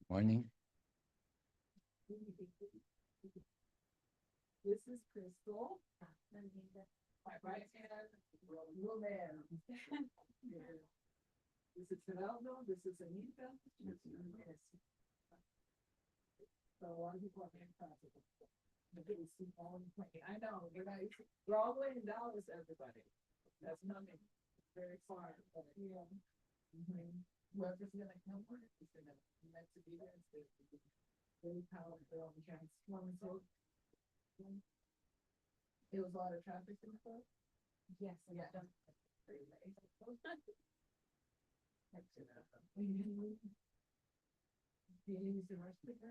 Morning. This is Crystal. My right hand, Roman. This is Geraldo. This is Anita. So a lot of people are impressed. I know, we're all the way in Dallas, everybody. That's coming very far, but yeah. Whoever's gonna come on, is gonna be meant to be there. It's really powerful and transformative. It was a lot of traffic in the car. Yes, yeah. Do you use the rest of the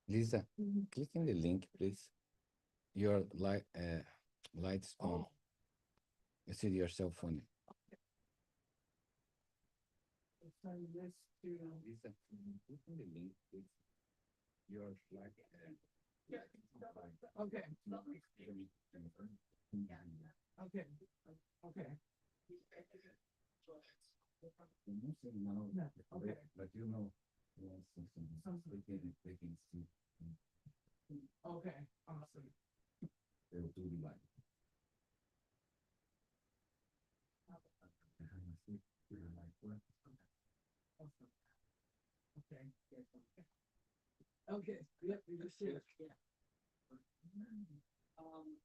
Lisa, click in the link, please. Your lights on. You see your cell phone. So this to Lisa, click in the link, please. Your light. okay. Okay. Okay. No, Okay. but you know, they can see. Okay. Awesome. They'll do the light. Okay. Okay. Yep. We just did. Yeah. Um.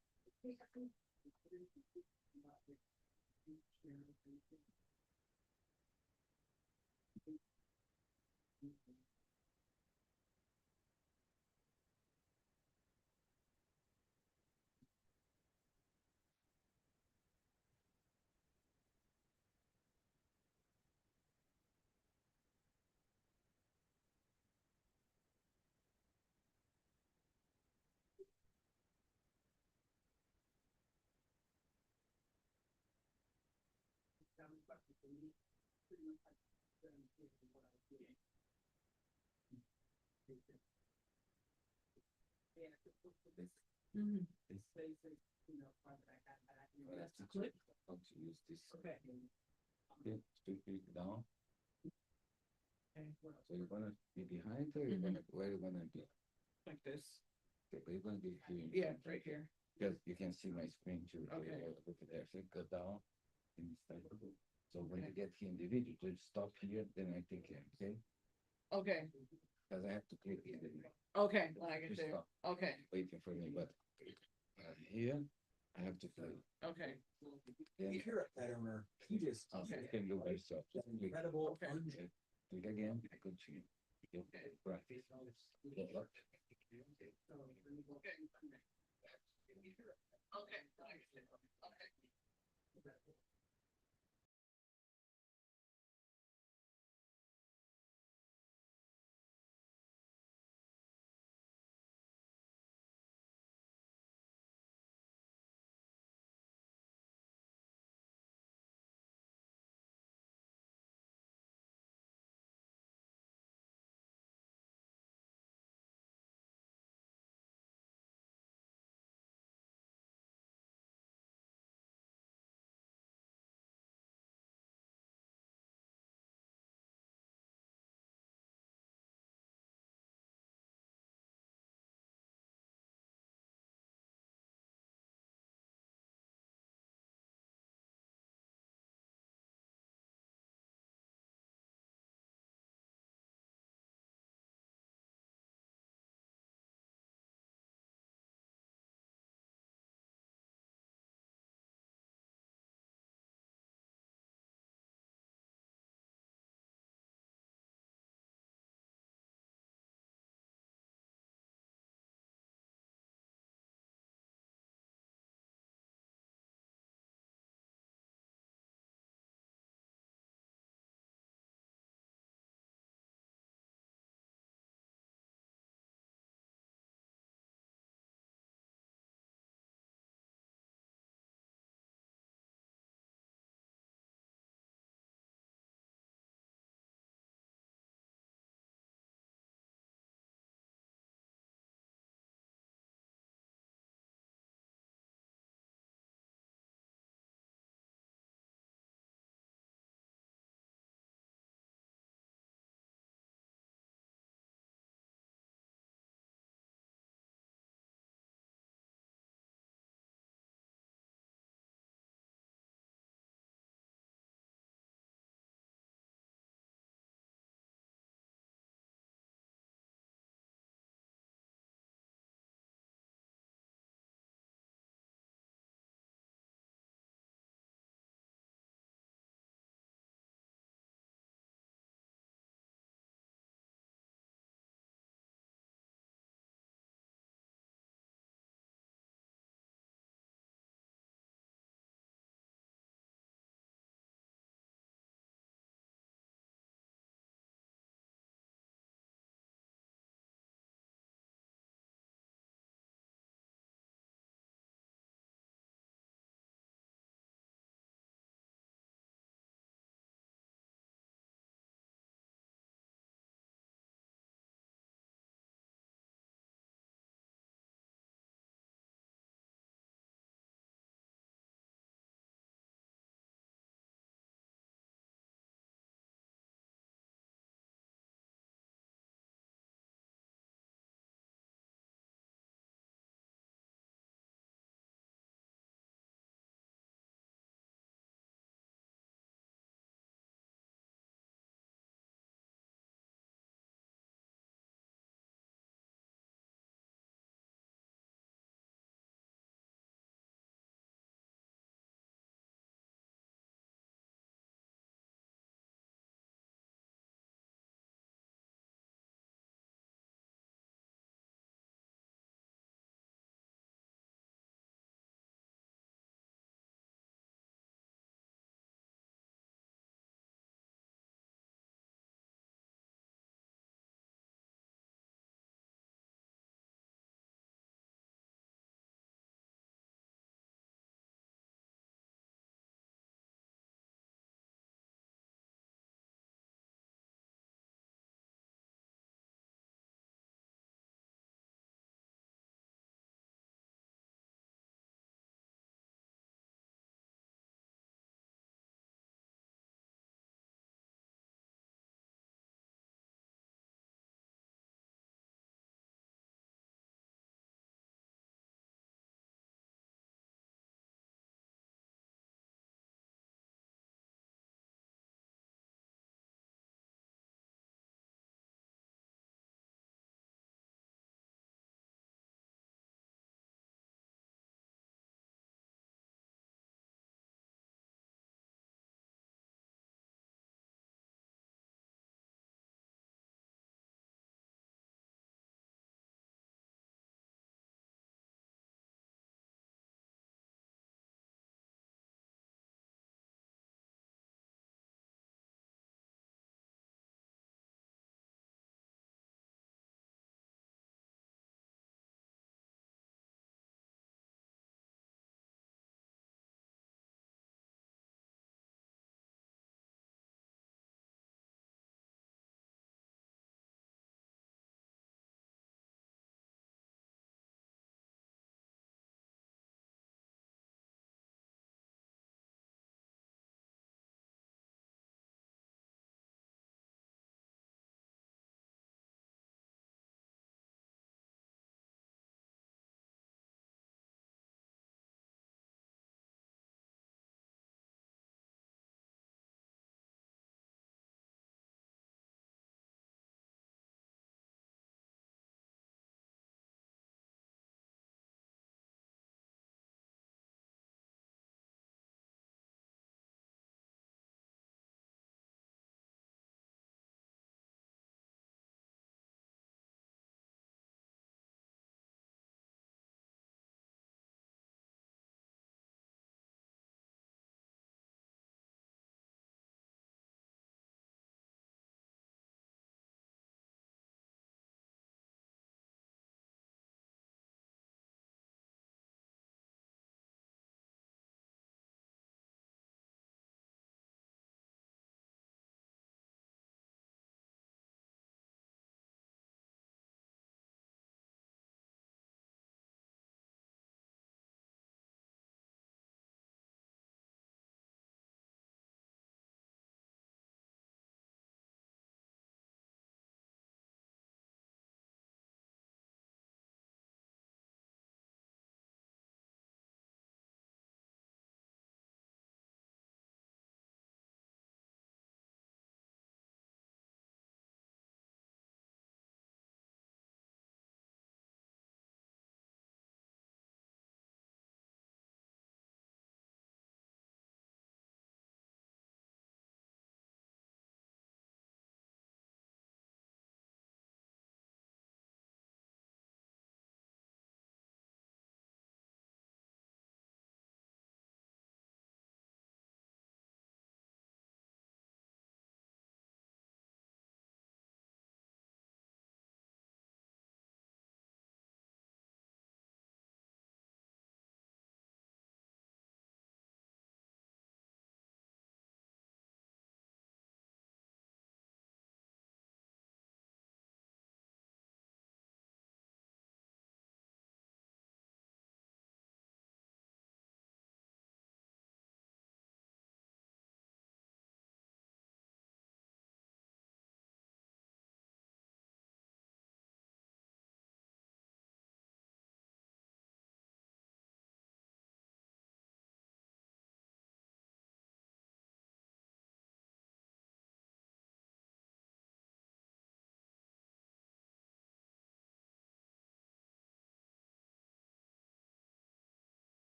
Mm-hmm. This Basic, part that I had back. you have to click how to use this. Okay. Click down. Okay. So you're gonna be behind or where you're gonna be? Like this. Okay, but you're gonna be here. Yeah, right here. Because you can see my screen too. Okay. Look at there. So go down and start. So when you get here in the video, just stop here, then I take care, okay? Okay. Because I have to click it. Okay. When I get Just there. stop. Okay. Waiting for me, but here I have to play. Okay. Then You hear it better, or you just you can do by yourself. Just click. incredible. Okay. Click again. I continue. Okay. Right. Get up.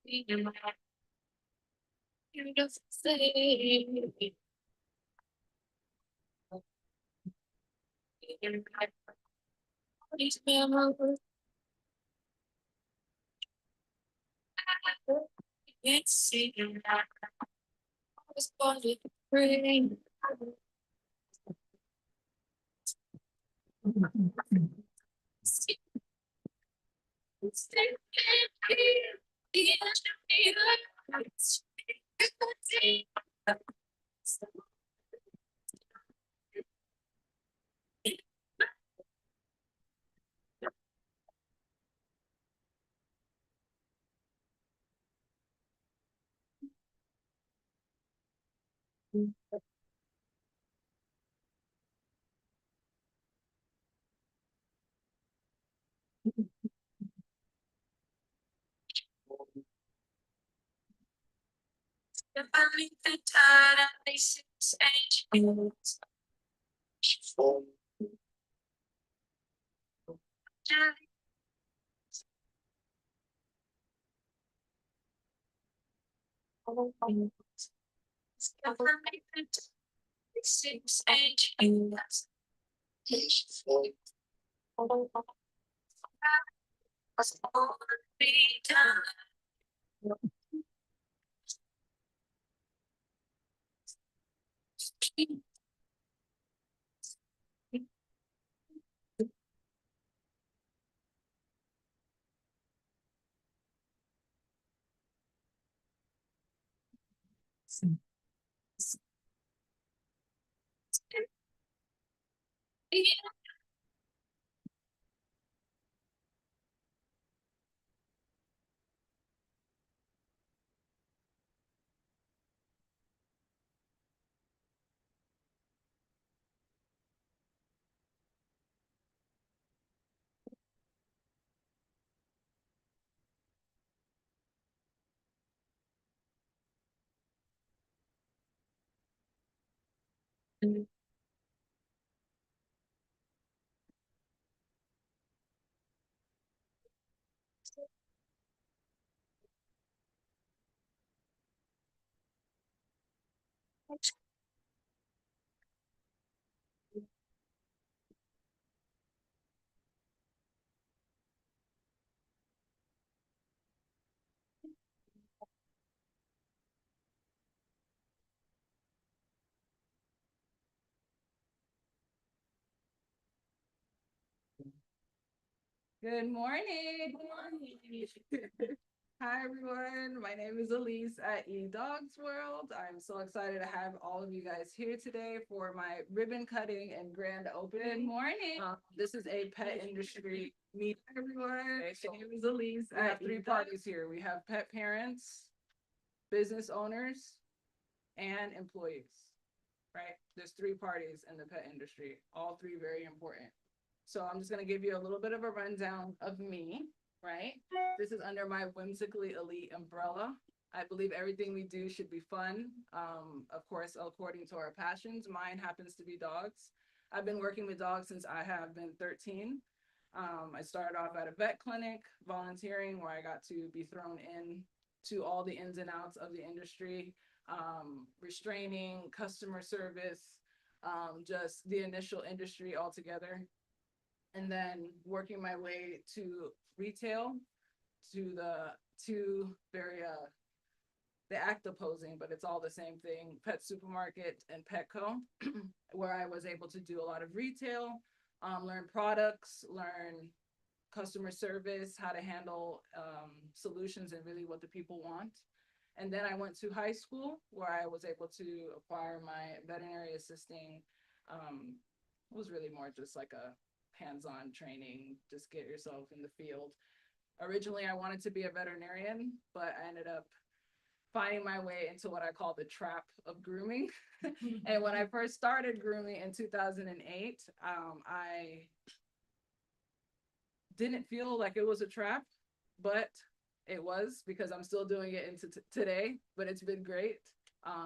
You just say these memories. Can't see you. I was born to bring. If I leave the tide at least 6 inches. If I leave the tide at 6 inches. Was all be done. Good morning. Hi, everyone. My name is Elise at eDogs World. I'm so excited to have all of you guys here today for my ribbon cutting and grand opening. Good morning. This is a pet industry meet, everyone. My name is Elise. I have three parties here. We have pet parents, business owners, and employees, right? There's three parties in the pet industry, all three very important. So I'm just gonna give you a little bit of a rundown of me, right? This is under my whimsically elite umbrella. I believe everything we do should be fun. Of course, according to our passions, mine happens to be dogs. I've been working with dogs since I have been 13. I started off at a vet clinic, volunteering, where I got to be thrown in to all the ins and outs of the industry, restraining, customer service, just the initial industry altogether. And then working my way to retail, to the two very the act opposing, but it's all the same thing, pet supermarket and Petco, where I was able to do a lot of retail, learn products, learn customer service, how to handle solutions and really what the people want. And then I went to high school where I was able to acquire my veterinary assisting. It was really more just like a hands-on training, just get yourself in the field. Originally, I wanted to be a veterinarian, but I ended up finding my way into what I call the trap of grooming. And when I first started grooming in 2008, I didn't feel like it was a trap, but it was, because I'm still doing it into today, but it's been great.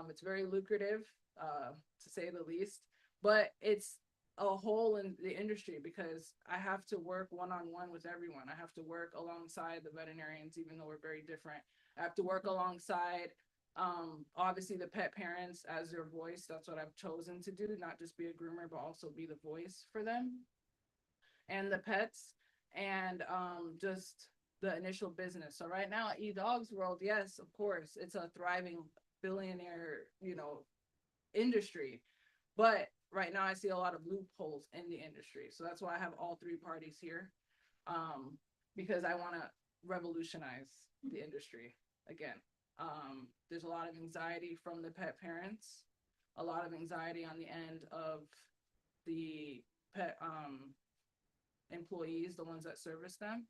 It's very lucrative, to say the least, but it's a hole in the industry because I have to work one-on-one with everyone. I have to work alongside the veterinarians, even though we're very different. I have to work alongside, obviously the pet parents as their voice. That's what I've chosen to do, not just be a groomer, but also be the voice for them and the pets, and just the initial business. So right now, eDogs World, yes, of course, it's a thriving billionaire, industry. But right now I see a lot of loopholes in the industry. So that's why I have all three parties here. Because I want to revolutionize the industry again. There's a lot of anxiety from the pet parents, a lot of anxiety on the end of the pet employees, the ones that service them.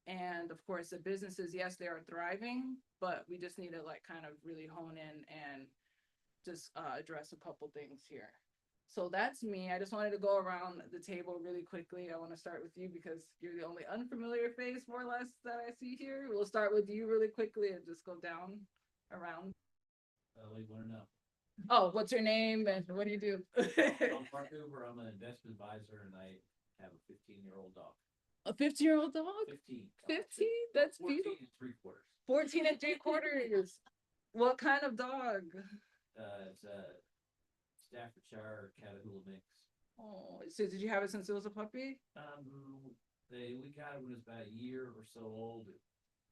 And of course the businesses, yes, they are thriving, but we just need to like kind of really hone in and just address a couple things here. So that's me. I just wanted to go around the table really quickly. I want to start with you because you're the only unfamiliar face, more or less, that I see here. We'll start with you really quickly and just go down around. We want to know. Oh, what's your name and what do you do? I'm Mark Hoover. I'm an investment advisor and I have a 15-year-old dog. A 15-year-old dog? 15. 15? That's 14 beautiful. and 3/4. 14 and 3/4. What kind of dog? It's a Staffordshire Catahoula mix. Oh, so did you have it since it was a puppy? We got it when it was about a year or so old. A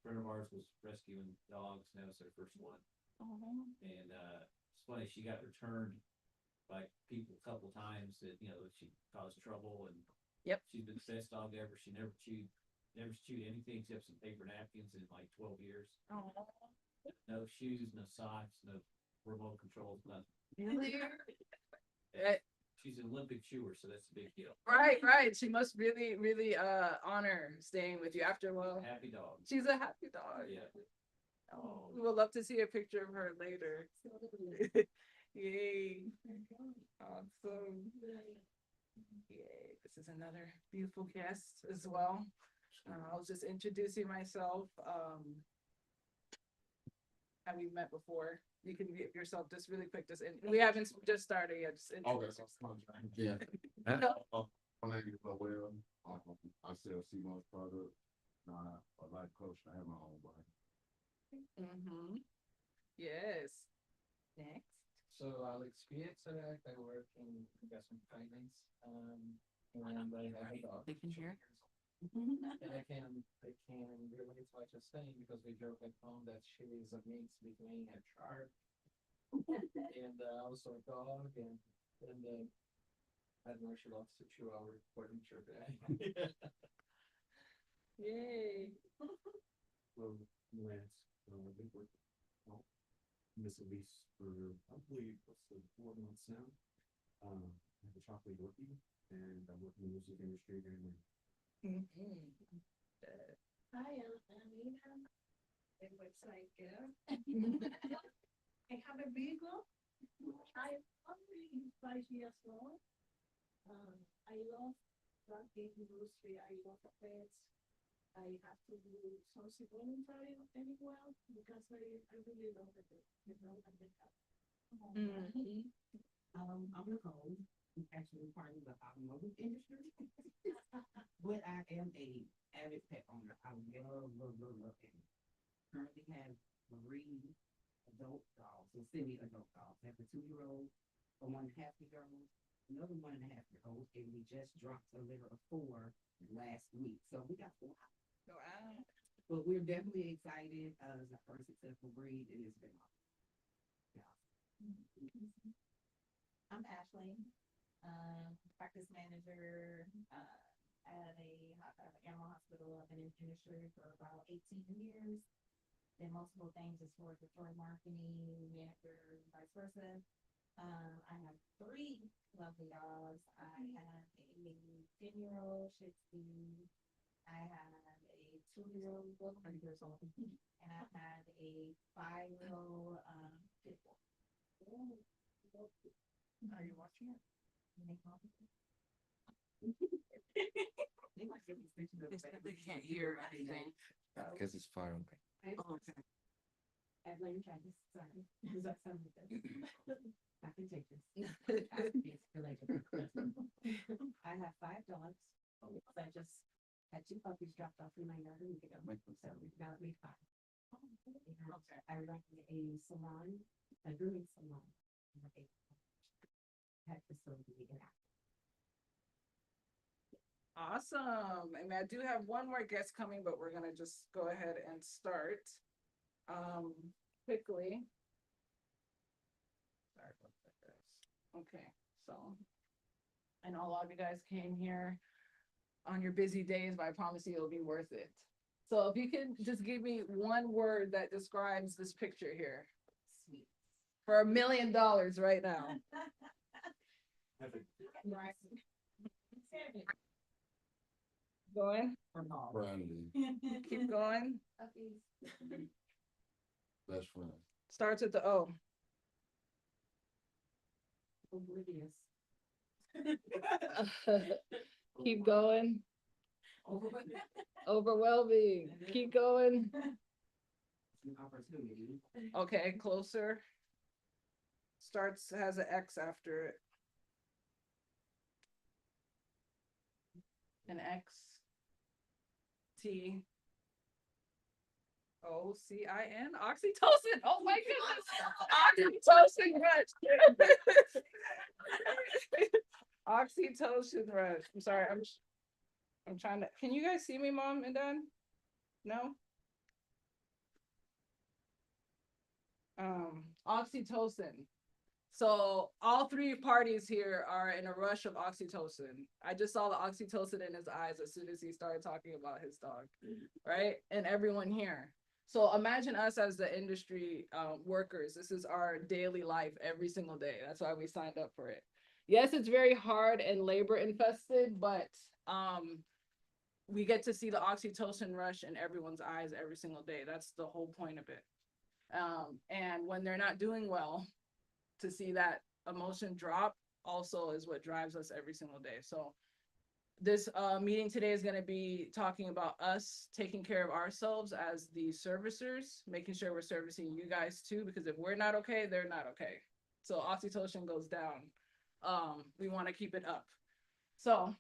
friend of ours was rescuing dogs, and that was their first one. Oh. And it's funny, she got returned by people a couple times that she caused trouble, and Yep. she's been the best dog ever. She never chewed anything except some paper napkins in like 12 years. Oh. No shoes, no socks, no remote controls, nothing. She's an Olympic chewer, so that's a big deal. Right. She must really, really honor staying with you after a while. Happy dog. She's a happy dog. Yeah. Oh, we would love to see a picture of her later. Yay. Awesome. Yay. This is another beautiful guest as well. I was just introducing myself. Have we met before? You can give yourself just really quick. We haven't just started yet. Just introduce yourself. Yeah. My name is Lowell. I sell CMOS products. A life coach. I have my own body. Yes. Next. So Alex Fietz, I work in investment finance. And I have a dog. They can hear. And I can relate to what you're saying because we joke at home that she is a mix between a shark and also a dog and I don't know, she loves to chew our furniture bag. Yay. Well, Lance, I've been working Miss Elise for probably 4 months now. I have a chocolate Yorkie and I'm working in the music industry here in Hi, I'm Anita. It looks like I have a beagle. I'm only 5 years old. I love the industry. I love pets. I have to do something voluntary anywhere because I really love it. And the cat. I'm Nicole. I'm actually part of the automotive industry. But I am a avid pet owner. I love it. Currently have 3 adult dogs, or semi-adult dogs. I have a 2-year-old, a 1.5-year-old, another 1.5-year-old, and we just dropped a litter of 4 last week. So we got 4. Wow. But we're definitely excited as a first successful breed, and it's been awesome. I'm Ashley, practice manager at a animal hospital. I've been in the industry for about 18 years. Did multiple things as far as marketing, manager, vice versa. I have 3 lovely dogs. I have a 10-year-old Shih Tzu. I have a 2-year-old, 1 years old, and I have a 5-year-old pit bull. Are you watching it? They might give me pictures of They can't hear anything. Because it's far away. Oh, okay. I've learned Chinese. Sorry. Does that sound good? I can take this. I have 5 dogs. I just had 2 puppies dropped off in my yard a week ago. So now we have 5. Okay. I run a salon, a grooming salon. Pet facility in Awesome. And I do have one more guest coming, but we're gonna just go ahead and start quickly. Sorry about that, guys. Okay, so I know a lot of you guys came here on your busy days, but I promise you it'll be worth it. So if you can just give me one word that describes this picture here sweet. for $1 million right now. Epic. Right. Going, Friendly, keep going. Puppies. best friend. Starts with the O. Oblivious. Keep going. Overwhelming. Keep going. An opportunity. Okay, closer. Starts, has an X after it. An X. T. OCIN, oxytocin. Oh my goodness. Oxytocin rush. Oxytocin rush. I'm sorry. I'm trying to. Can you guys see me, Mom and Dad? No. Oxytocin. So all three parties here are in a rush of oxytocin. I just saw the oxytocin in his eyes as soon as he started talking about his dog, right? And everyone here. So imagine us as the industry workers. This is our daily life every single day. That's why we signed up for it. Yes, it's very hard and labor infested, but we get to see the oxytocin rush in everyone's eyes every single day. That's the whole point of it. And when they're not doing well, to see that emotion drop also is what drives us every single day. So this meeting today is going to be talking about us taking care of ourselves as the servicers, making sure we're servicing you guys too, because if we're not okay, they're not okay. So oxytocin goes down. We want to keep it up. So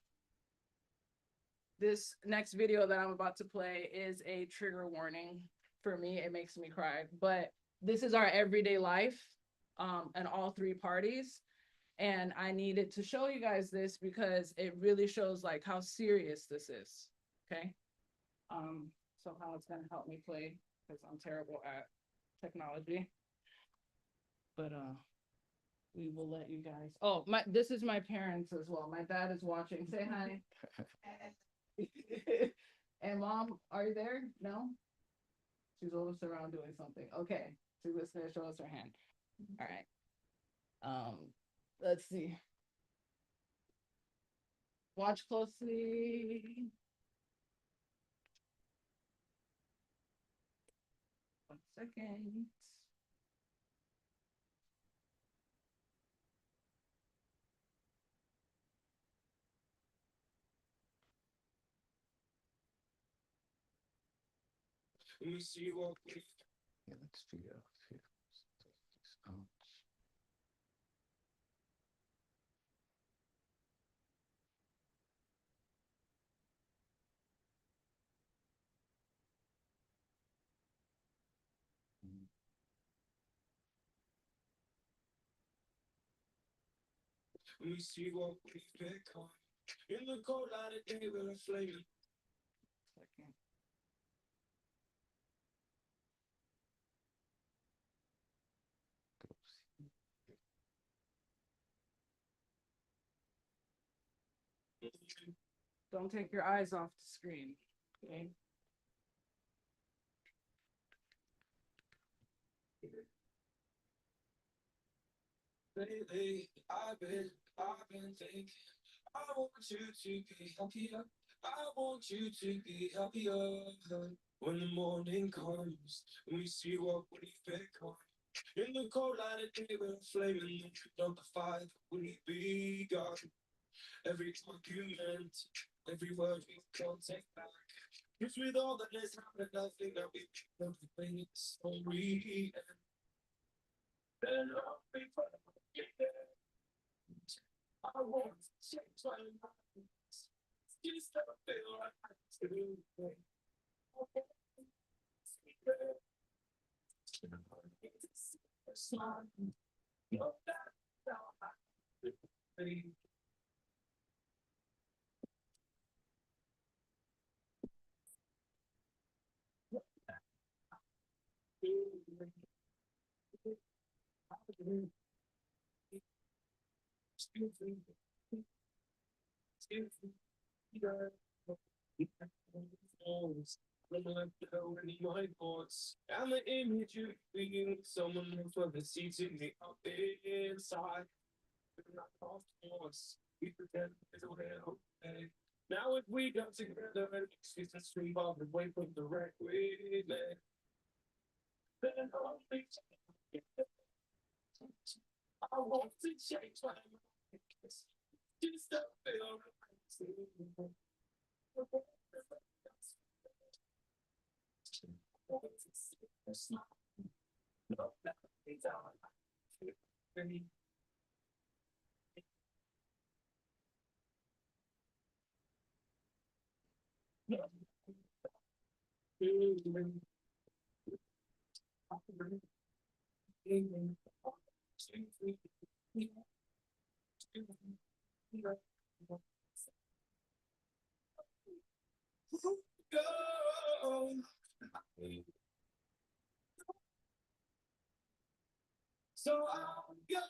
this next video that I'm about to play is a trigger warning. For me, it makes me cry, but this is our everyday life and all three parties. And I needed to show you guys this because it really shows like how serious this is. Okay. So how it's gonna help me play because I'm terrible at technology. But we will let you guys. Oh, this is my parents as well. My dad is watching. Say hi. And Mom, are you there? No? She's always around doing something. Okay. She's just gonna show us her hand. All right. Let's see. Watch closely. 1 second. Yeah, let's figure out here. This out. We see what we pick on. In the cold light of day, we're flaming. Second. Don't take your eyes off the screen. Okay. Lately, I've been thinking, I want you to be happier. I want you to be happier. When the morning comes, we see what we pick on. In the cold light of day, we're flaming. Number 5, we begun. Every argument, every word we can't take back. Cause with all that has happened, nothing that we can bring it story. And I'll be fine. I want to change my mind. Just don't feel like I do. My thoughts and the image of being someone for the seats in the up inside. Not off course. We pretend it's well. Now if we got together and fix this street off the way from the right way, then I'll be I want to change my mind. Just a feel go. So I'll go.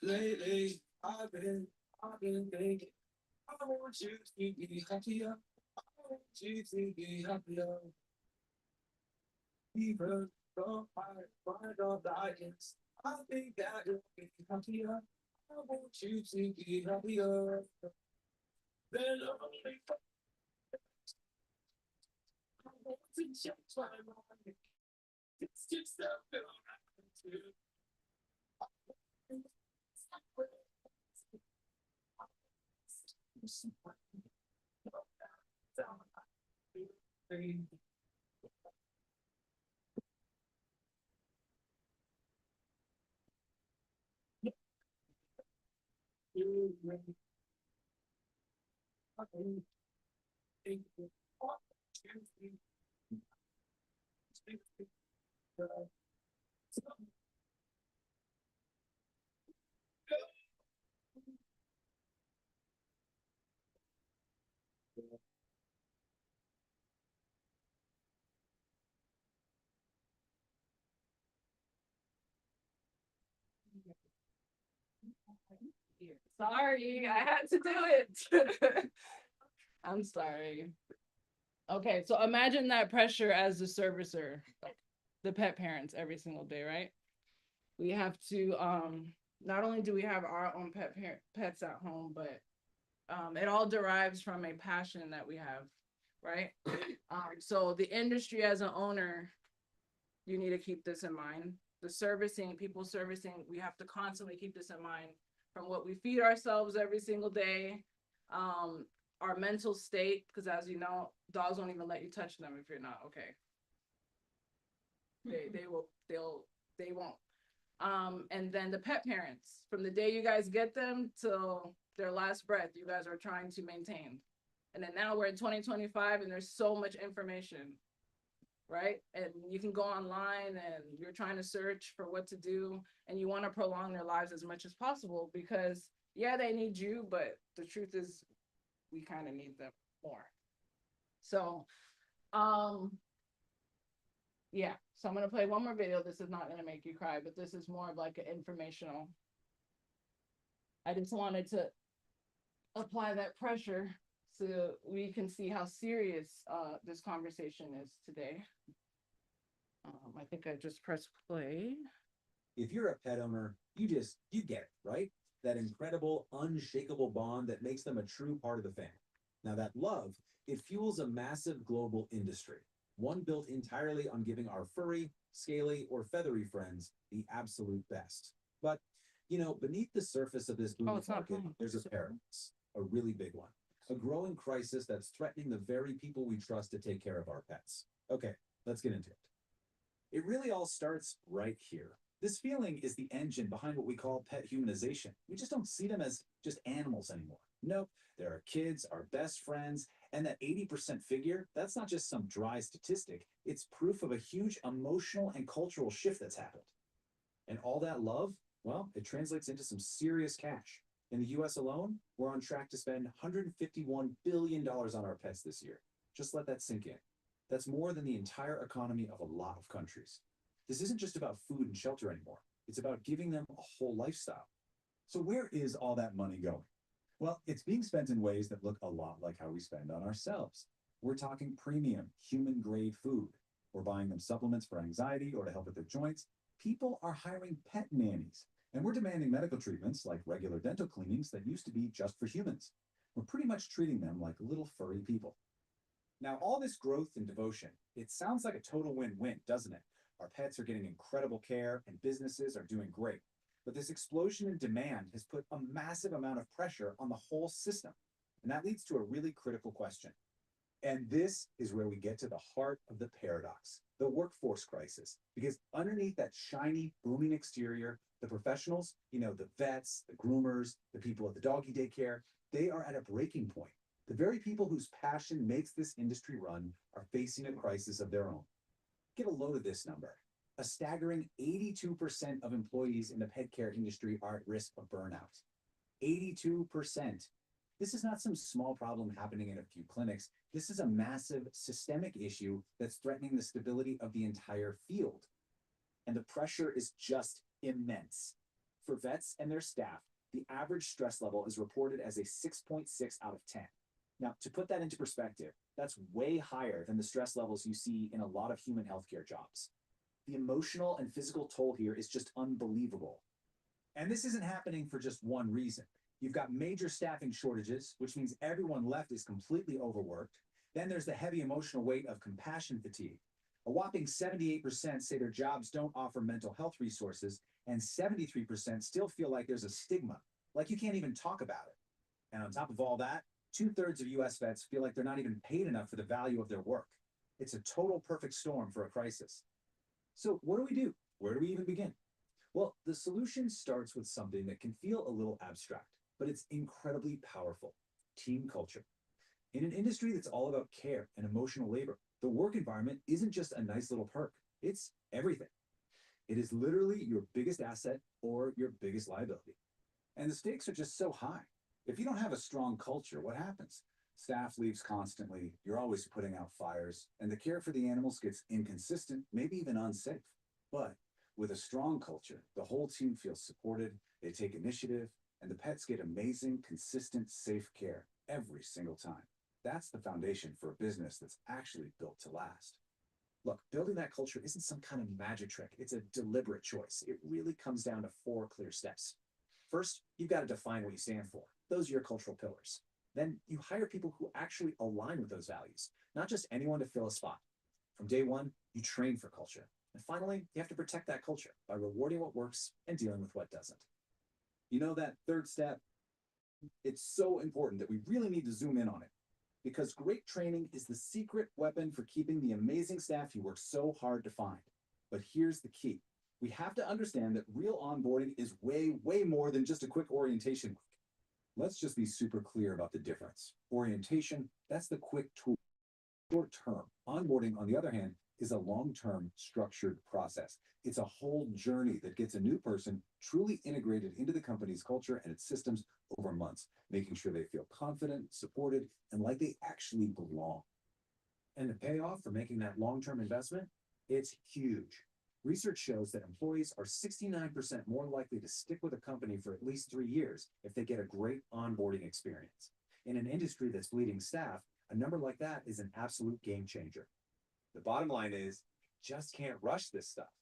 Lately, I've been thinking, I want you to be happier. I want you to be happier. Even though I find all diets, I think that you'll be happier. I want you to be happier. Then only I want to change my mind. It's just a feel right to Sorry, I had to do it. I'm sorry. Okay, so imagine that pressure as the servicer, the pet parents every single day, right? We have to not only do we have our own pets at home, but it all derives from a passion that we have, right? So the industry as an owner, you need to keep this in mind. The servicing, people servicing, we have to constantly keep this in mind from what we feed ourselves every single day, our mental state, because as you know, dogs won't even let you touch them if you're not okay. They won't. And then the pet parents, from the day you guys get them till their last breath, you guys are trying to maintain. And then now we're in 2025 and there's so much information, right? And you can go online and you're trying to search for what to do and you want to prolong their lives as much as possible because yeah, they need you, but the truth is we kind of need them more. So, yeah, so I'm gonna play one more video. This is not gonna make you cry, but this is more of like an informational. I just wanted to apply that pressure so we can see how serious this conversation is today. I think I just pressed play. If you're a pet owner, you get it, right? That incredible, unshakable bond that makes them a true part of the family. Now that love, it fuels a massive global industry, one built entirely on giving our furry, scaly, or feathery friends the absolute best. But, you know, beneath the surface of this booming market, there's a paradox, a really big one, a growing crisis that's threatening the very people we trust to take care of our pets. Okay, let's get into it. It really all starts right here. This feeling is the engine behind what we call pet humanization. We just don't see them as just animals anymore. Nope, there are kids, our best friends, and that 80% figure, that's not just some dry statistic, it's proof of a huge emotional and cultural shift that's happened. And all that love, well, it translates into some serious cash. In the US alone, we're on track to spend $151 billion on our pets this year. Just let that sink in. That's more than the entire economy of a lot of countries. This isn't just about food and shelter anymore. It's about giving them a whole lifestyle. So where is all that money going? Well, it's being spent in ways that look a lot like how we spend on ourselves. We're talking premium, human grade food. We're buying them supplements for anxiety or to help with their joints. People are hiring pet nannies, and we're demanding medical treatments like regular dental cleanings that used to be just for humans. We're pretty much treating them like little furry people. Now, all this growth and devotion, it sounds like a total win-win, doesn't it? Our pets are getting incredible care and businesses are doing great. But this explosion in demand has put a massive amount of pressure on the whole system. And that leads to a really critical question. And this is where we get to the heart of the paradox, the workforce crisis. Because underneath that shiny, booming exterior, the professionals, the vets, the groomers, the people at the doggy daycare, they are at a breaking point. The very people whose passion makes this industry run are facing a crisis of their own. Get a load of this number. A staggering 82% of employees in the pet care industry are at risk of burnout. 82%. This is not some small problem happening in a few clinics. This is a massive systemic issue that's threatening the stability of the entire field. And the pressure is just immense. For vets and their staff, the average stress level is reported as a 6.6 out of 10. Now, to put that into perspective, that's way higher than the stress levels you see in a lot of human healthcare jobs. The emotional and physical toll here is just unbelievable. And this isn't happening for just one reason. You've got major staffing shortages, which means everyone left is completely overworked. Then there's the heavy emotional weight of compassion fatigue. A whopping 78% say their jobs don't offer mental health resources, and 73% still feel like there's a stigma, like you can't even talk about it. And on top of all that, 2/3 of US vets feel like they're not even paid enough for the value of their work. It's a total perfect storm for a crisis. So what do? Where do we even begin? Well, the solution starts with something that can feel a little abstract, but it's incredibly powerful: team culture. In an industry that's all about care and emotional labor, the work environment isn't just a nice little perk, it's everything. It is literally your biggest asset or your biggest liability. And the stakes are just so high. If you don't have a strong culture, what happens? Staff leaves constantly, you're always putting out fires, and the care for the animals gets inconsistent, maybe even unsafe. But with a strong culture, the whole team feels supported, they take initiative, and the pets get amazing, consistent, safe care every single time. That's the foundation for a business that's actually built to last. Look, building that culture isn't some kind of magic trick. It's a deliberate choice. It really comes down to 4 clear steps. First, you've got to define what you stand for. Those are your cultural pillars. Then you hire people who actually align with those values, not just anyone to fill a spot. From day one, you train for culture. And finally, you have to protect that culture by rewarding what works and dealing with what doesn't. That third step, it's so important that we really need to zoom in on it, because great training is the secret weapon for keeping the amazing staff you work so hard to find. But here's the key. We have to understand that real onboarding is way, way more than just a quick orientation week. Let's just be super clear about the difference. Orientation, that's the quick tool. Short term. Onboarding, on the other hand, is a long-term structured process. It's a whole journey that gets a new person truly integrated into the company's culture and its systems over months, making sure they feel confident, supported, and like they actually belong. And the payoff for making that long-term investment, it's huge. Research shows that employees are 69% more likely to stick with a company for at least 3 years if they get a great onboarding experience. In an industry that's bleeding staff, a number like that is an absolute game changer. The bottom line is, you just can't rush this stuff.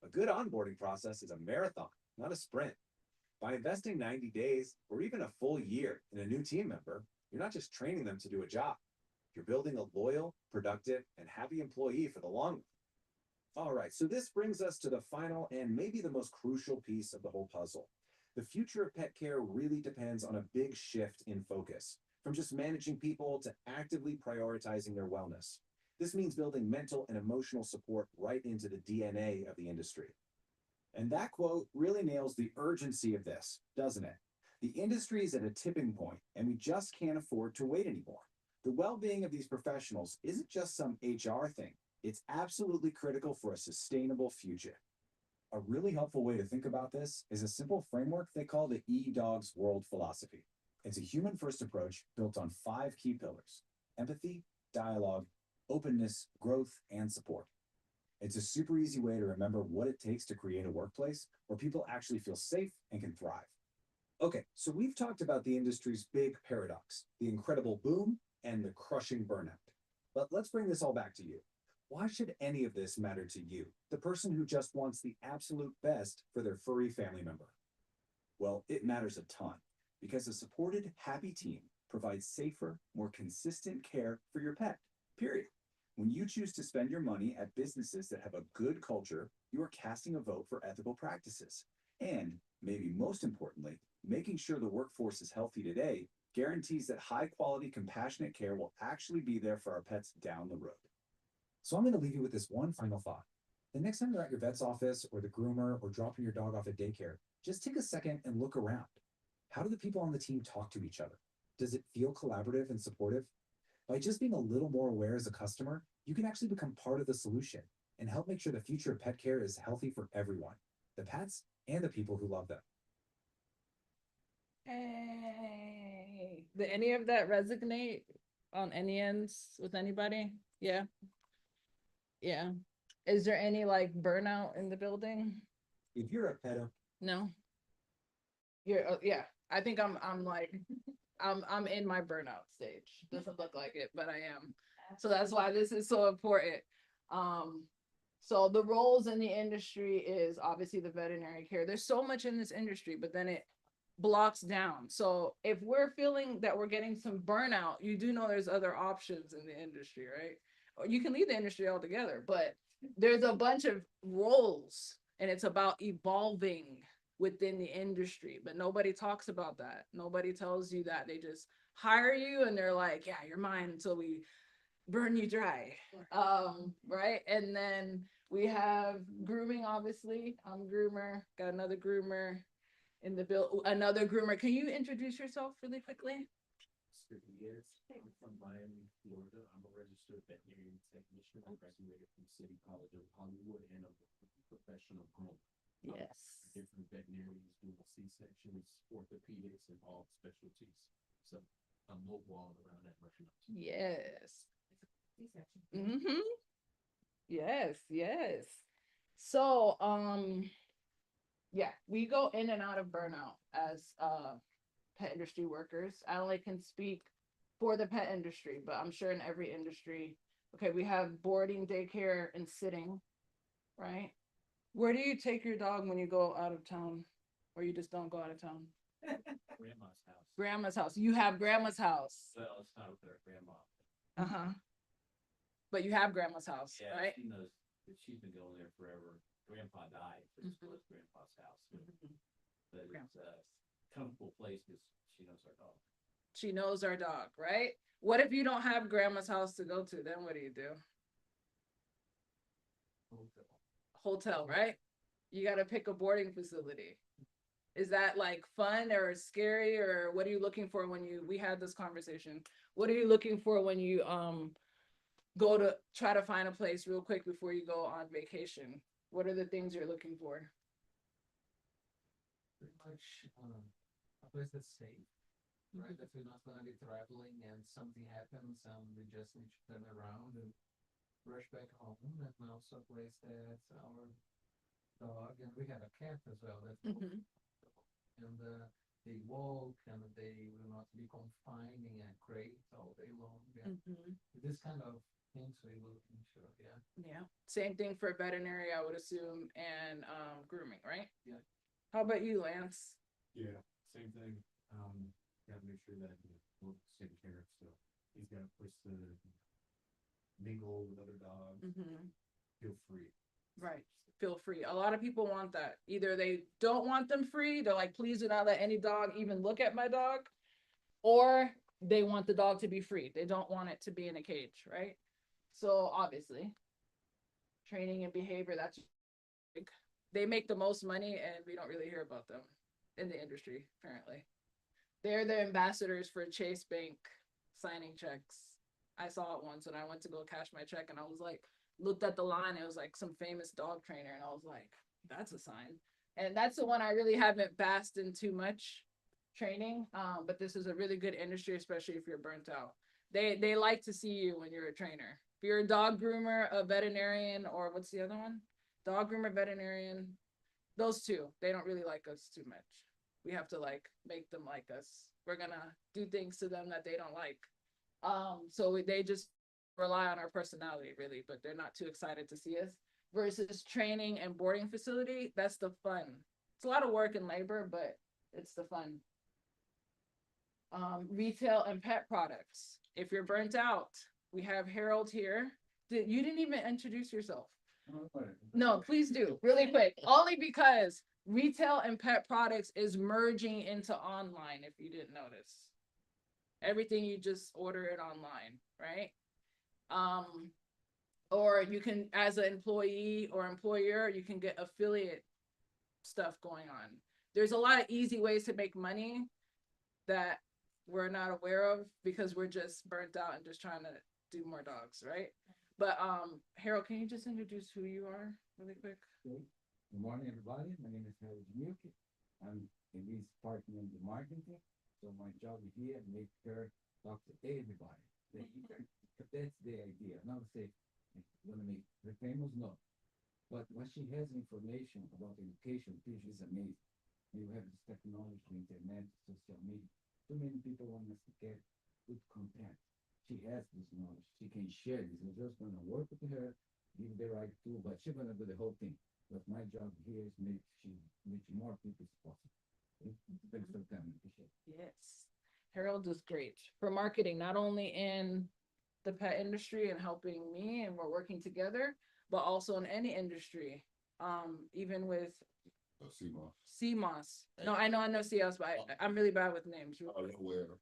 A good onboarding process is a marathon, not a sprint. By investing 90 days or even a full year in a new team member, you're not just training them to do a job. You're building a loyal, productive, and happy employee for the long run. All right, so this brings us to the final and maybe the most crucial piece of the whole puzzle. The future of pet care really depends on a big shift in focus, from just managing people to actively prioritizing their wellness. This means building mental and emotional support right into the DNA of the industry. And that quote really nails the urgency of this, doesn't it? The industry is at a tipping point, and we just can't afford to wait anymore. The well-being of these professionals isn't just some HR thing. It's absolutely critical for a sustainable future. A really helpful way to think about this is a simple framework they call the E-Dogs World Philosophy. It's a human-first approach built on 5 key pillars: empathy, dialogue, openness, growth, and support. It's a super easy way to remember what it takes to create a workplace where people actually feel safe and can thrive. Okay, so we've talked about the industry's big paradox, the incredible boom and the crushing burnout. But let's bring this all back to you. Why should any of this matter to you, the person who just wants the absolute best for their furry family member? Well, it matters a ton, because a supported, happy team provides safer, more consistent care for your pet, period. When you choose to spend your money at businesses that have a good culture, you are casting a vote for ethical practices. And, maybe most importantly, making sure the workforce is healthy today guarantees that high-quality, compassionate care will actually be there for our pets down the road. So I'm going to leave you with this one final thought. The next time you're at your vet's office or the groomer or dropping your dog off at daycare, just take a second and look around. How do the people on the team talk to each other? Does it feel collaborative and supportive? By just being a little more aware as a customer, you can actually become part of the solution and help make sure the future of pet care is healthy for everyone, the pets and the people who love them. Hey, did any of that resonate on any ends with anybody? Yeah. Yeah. Is there any like burnout in the building? If you're a pet owner, No. Yeah. I think I'm like I'm in my burnout stage. Doesn't look like it, but I am. So that's why this is so important. So the roles in the industry is obviously the veterinary care. There's so much in this industry, but then it blocks down. So if we're feeling that we're getting some burnout, you do know there's other options in the industry, right? Or you can leave the industry altogether, but there's a bunch of roles and it's about evolving within the industry, but nobody talks about that. Nobody tells you that. They just hire you and they're like, yeah, you're mine until we burn you dry. Right. And then we have grooming, obviously. I'm a groomer, got another groomer in the bill, another groomer. Can you introduce yourself really quickly? Yes, I'm from Miami, Florida. I'm a registered veterinary technician. I graduated from City College of Hollywood and I'm a professional groomer. Yes. Different veterinaries doing C-sections, orthopedics, and all specialties. So I'm mobile all around that much. Yes. Mm-hmm. Yes, yes. So, yeah, we go in and out of burnout as pet industry workers. I only can speak for the pet industry, but I'm sure in every industry. Okay, we have boarding, daycare, and sitting, right? Where do you take your dog when you go out of town, or you just don't go out of town? Grandma's house. Grandma's house. You have grandma's house. Well, it's not with her grandma. Uh-huh. But you have grandma's house, Yeah, right? she knows that she's been going there forever. Grandpa died, so it's still grandpa's house. But it's a comfortable place because she knows our dog. She knows our dog, right? What if you don't have grandma's house to go to? Then what do you do? Hotel, right? You got to pick a boarding facility. Is that like fun or scary, or what are you looking for when we had this conversation? What are you looking for when you go to try to find a place real quick before you go on vacation? What are the things you're looking for? Pretty much a place that's safe, right? If we're not gonna be traveling and something happens, we just need to turn around and rush back home. And also a place that our dog, and we have a cat as well, that's and they walk and they will not be confined in a crate all day long. This kind of things we look into, Yeah. Same thing for veterinary, I would assume, and grooming, right? Yeah. How about you, Lance? Yeah, same thing. Gotta make sure that we're taken care of. So he's got a place to mingle with other dogs. Feel free. Right. Feel free. A lot of people want that. Either they don't want them free, they're like, please do not let any dog even look at my dog, or they want the dog to be free. They don't want it to be in a cage, right? So obviously, training and behavior, that's big. They make the most money and we don't really hear about them in the industry, apparently. They're the ambassadors for Chase Bank signing checks. I saw it once when I went to go cash my check, and I was like, looked at the line, it was like some famous dog trainer, and I was like, that's a sign. And that's the one I really haven't basked in too much training. But this is a really good industry, especially if you're burnt out. They like to see you when you're a trainer. If you're a dog groomer, a veterinarian, or what's the other one? Dog groomer, veterinarian. Those two, they don't really like us too much. We have to like make them like us. We're gonna do things to them that they don't like. So they just rely on our personality really, but they're not too excited to see us. Versus training and boarding facility, that's the fun. It's a lot of work and labor, but it's the fun. Retail and pet products. If you're burnt out, we have Harold here. You didn't even introduce yourself. No, please do, really quick. Only because retail and pet products is merging into online, if you didn't notice. Everything you just order it online, right? Or you can, as an employee or employer, you can get affiliate stuff going on. There's a lot of easy ways to make money that we're not aware of because we're just burnt out and just trying to do more dogs, right? But Harold, can you just introduce who you are really quick? Good morning, everybody. My name is Harold Jamiuki. I'm in this department of marketing. So my job here is make sure talk to everybody. That's the idea. Not say want to make her famous, no. But when she has information about education, this is amazing. You have this technology, internet, social media. Too many people want us to get good content. She has this knowledge. She can share this. I'm just going to work with her, give the right tool, but she's going to do the whole thing. But my job here is make she reach more people as possible. Thanks for coming. Appreciate it. Yes. Harold is great for marketing, not only in the pet industry and helping me, and we're working together, but also in any industry. Even with CMOS. No, I know CS, but I'm really bad with names.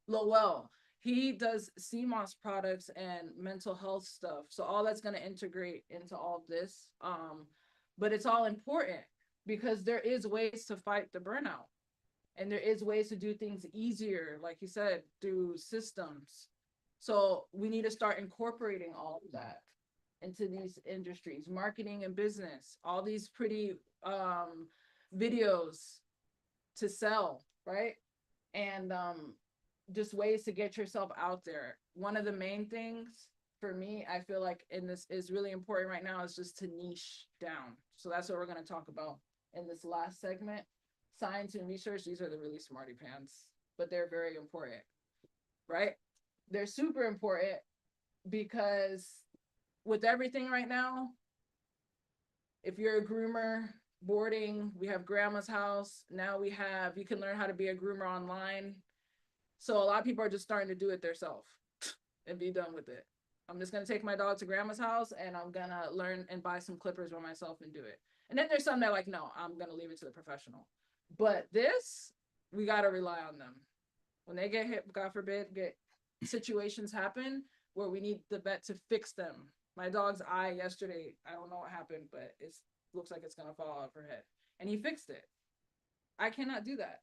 Lowell. He does CMOS products and mental health stuff. So all that's going to integrate into all of this. But it's all important because there is ways to fight the burnout. And there is ways to do things easier, like you said, through systems. So we need to start incorporating all of that into these industries, marketing and business, all these pretty videos to sell, right? And just ways to get yourself out there. One of the main things for me, I feel like, and this is really important right now, is just to niche down. So that's what we're going to talk about in this last segment. Science and research, these are the really smarty pants, but they're very important, right? They're super important because with everything right now, if you're a groomer, boarding, we have grandma's house. Now we have, you can learn how to be a groomer online. So a lot of people are just starting to do it themselves and be done with it. I'm just going to take my dog to grandma's house and I'm going to learn and buy some clippers by myself and do it. And then there's some that are like, no, I'm going to leave it to the professional. But this, we got to rely on them. When they get hit, God forbid, situations happen where we need the vet to fix them. My dog's eye yesterday, I don't know what happened, but it looks like it's going to fall off her head. And he fixed it. I cannot do that.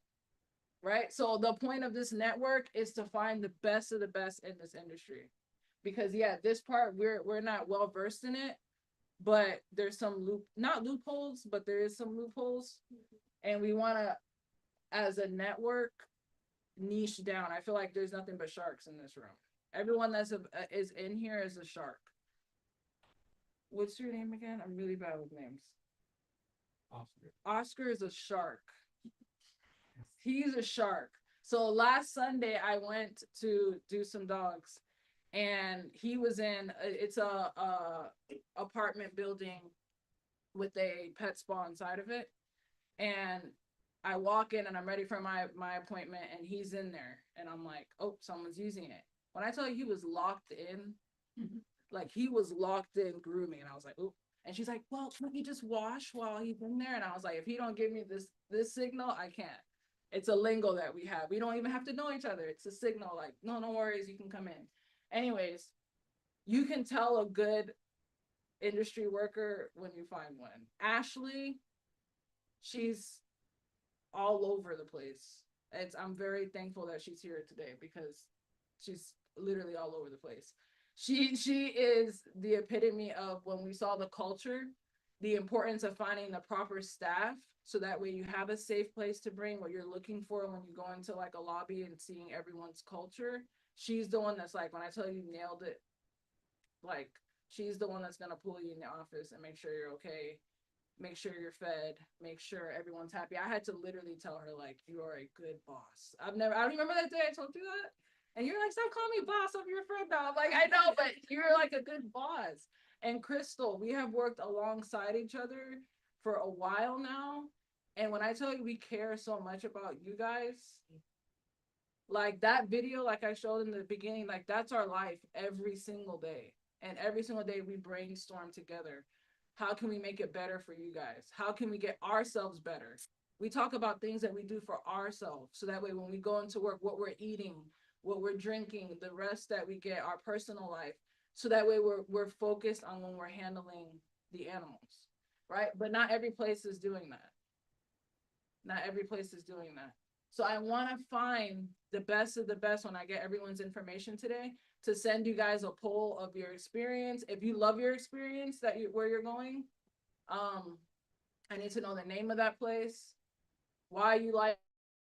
Right? So the point of this network is to find the best of the best in this industry. Because yeah, this part, we're not well versed in it, but there's some not loopholes, but there is some loopholes. And we want to, as a network, niche down. I feel like there's nothing but sharks in this room. Everyone that's is in here is a shark. What's your name again? I'm really bad with names. Oscar. Oscar is a shark. He's a shark. So last Sunday I went to do some dogs, and he was in it's a apartment building with a pet spa inside of it. And I walk in and I'm ready for my appointment, and he's in there, and I'm like, oh, someone's using it. When I tell you he was locked in, like he was locked in grooming, and I was like, oh. And she's like, well, can he just wash while he's in there? And I was like, if he don't give me this signal, I can't. It's a lingo that we have. We don't even have to know each other. It's a signal like, no worries, you can come in. Anyways, you can tell a good industry worker when you find one. Ashley, she's all over the place. I'm very thankful that she's here today because she's literally all over the place. She is the epitome of when we saw the culture, the importance of finding the proper staff so that way you have a safe place to bring what you're looking for when you go into like a lobby and seeing everyone's culture. She's the one that's like, when I tell you nailed it, like she's the one that's gonna pull you in the office and make sure you're okay, make sure you're fed, make sure everyone's happy. I had to literally tell her like, you are a good boss. I don't remember that day I told you that. And you're like, stop calling me boss, I'm your friend now. I'm like, I know, but you're like a good boss. And Crystal, we have worked alongside each other for a while now. And when I tell you we care so much about you guys, like that video, like I showed in the beginning, like that's our life every single day. And every single day we brainstorm together. How can we make it better for you guys? How can we get ourselves better? We talk about things that we do for ourselves. So that way when we go into work, what we're eating, what we're drinking, the rest that we get, our personal life. So that way we're focused on when we're handling the animals, right? But not every place is doing that. Not every place is doing that. So I want to find the best of the best when I get everyone's information today to send you guys a poll of your experience. If you love your experience where you're going, I need to know the name of that place, why you like,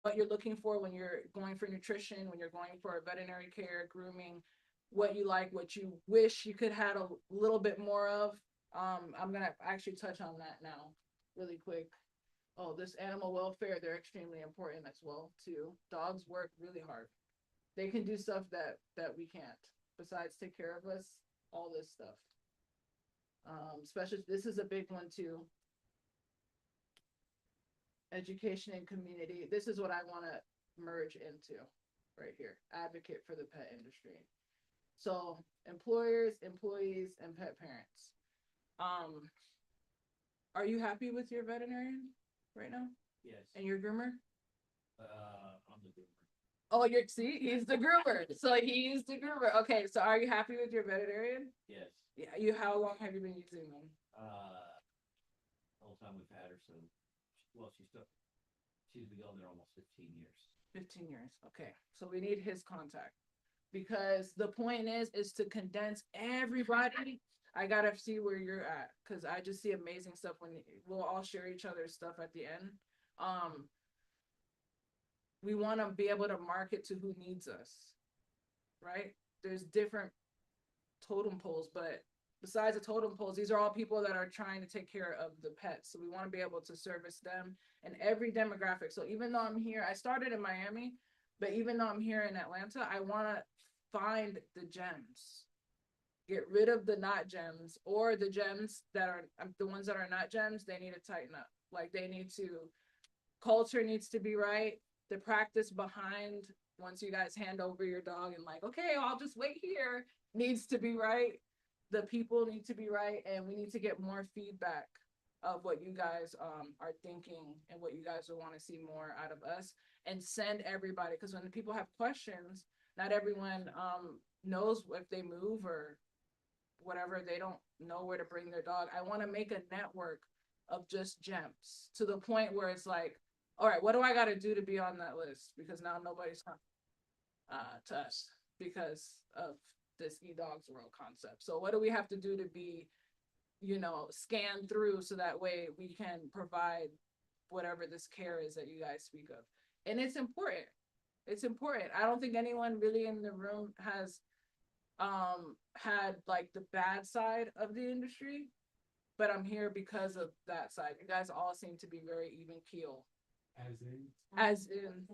what you're looking for when you're going for nutrition, when you're going for veterinary care, grooming, what you like, what you wish you could have a little bit more of. I'm gonna actually touch on that now really quick. Oh, this animal welfare, they're extremely important as well too. Dogs work really hard. They can do stuff that we can't, besides take care of us, all this stuff. Especially, this is a big one too. Education and community. This is what I want to merge into right here. Advocate for the pet industry. So employers, employees, and pet parents. Are you happy with your veterinarian right now? Yes. And your groomer? I'm the groomer. Oh, he's the groomer. So he's the groomer. Okay, so are you happy with your veterinarian? Yes. Yeah. How long have you been using them? The whole time we've had her, so she's been going there almost 15 years. 15 years. Okay. So we need his contact because the point is to condense everybody. I gotta see where you're at because I just see amazing stuff when we'll all share each other's stuff at the end. We want to be able to market to who needs us, right? There's different totem poles, but besides the totem poles, these are all people that are trying to take care of the pets. So we want to be able to service them in every demographic. So even though I'm here, I started in Miami, but even though I'm here in Atlanta, I want to find the gems. Get rid of the not gems, or the gems that are the ones that are not gems, they need to tighten up. Like culture needs to be right. The practice behind once you guys hand over your dog and like, okay, I'll just wait here, needs to be right. The people need to be right, and we need to get more feedback of what you guys are thinking and what you guys will want to see more out of us, and send everybody, because when people have questions, not everyone knows if they move or whatever, they don't know where to bring their dog. I want to make a network of just gems to the point where it's like, all right, what do I got to do to be on that list? Because now nobody's coming to us because of this eDogs World concept. So what do we have to do to be, scanned through so that way we can provide whatever this care is that you guys speak of? And it's important. It's important. I don't think anyone really in the room has had like the bad side of the industry, but I'm here because of that side. You guys all seem to be very even keel. As in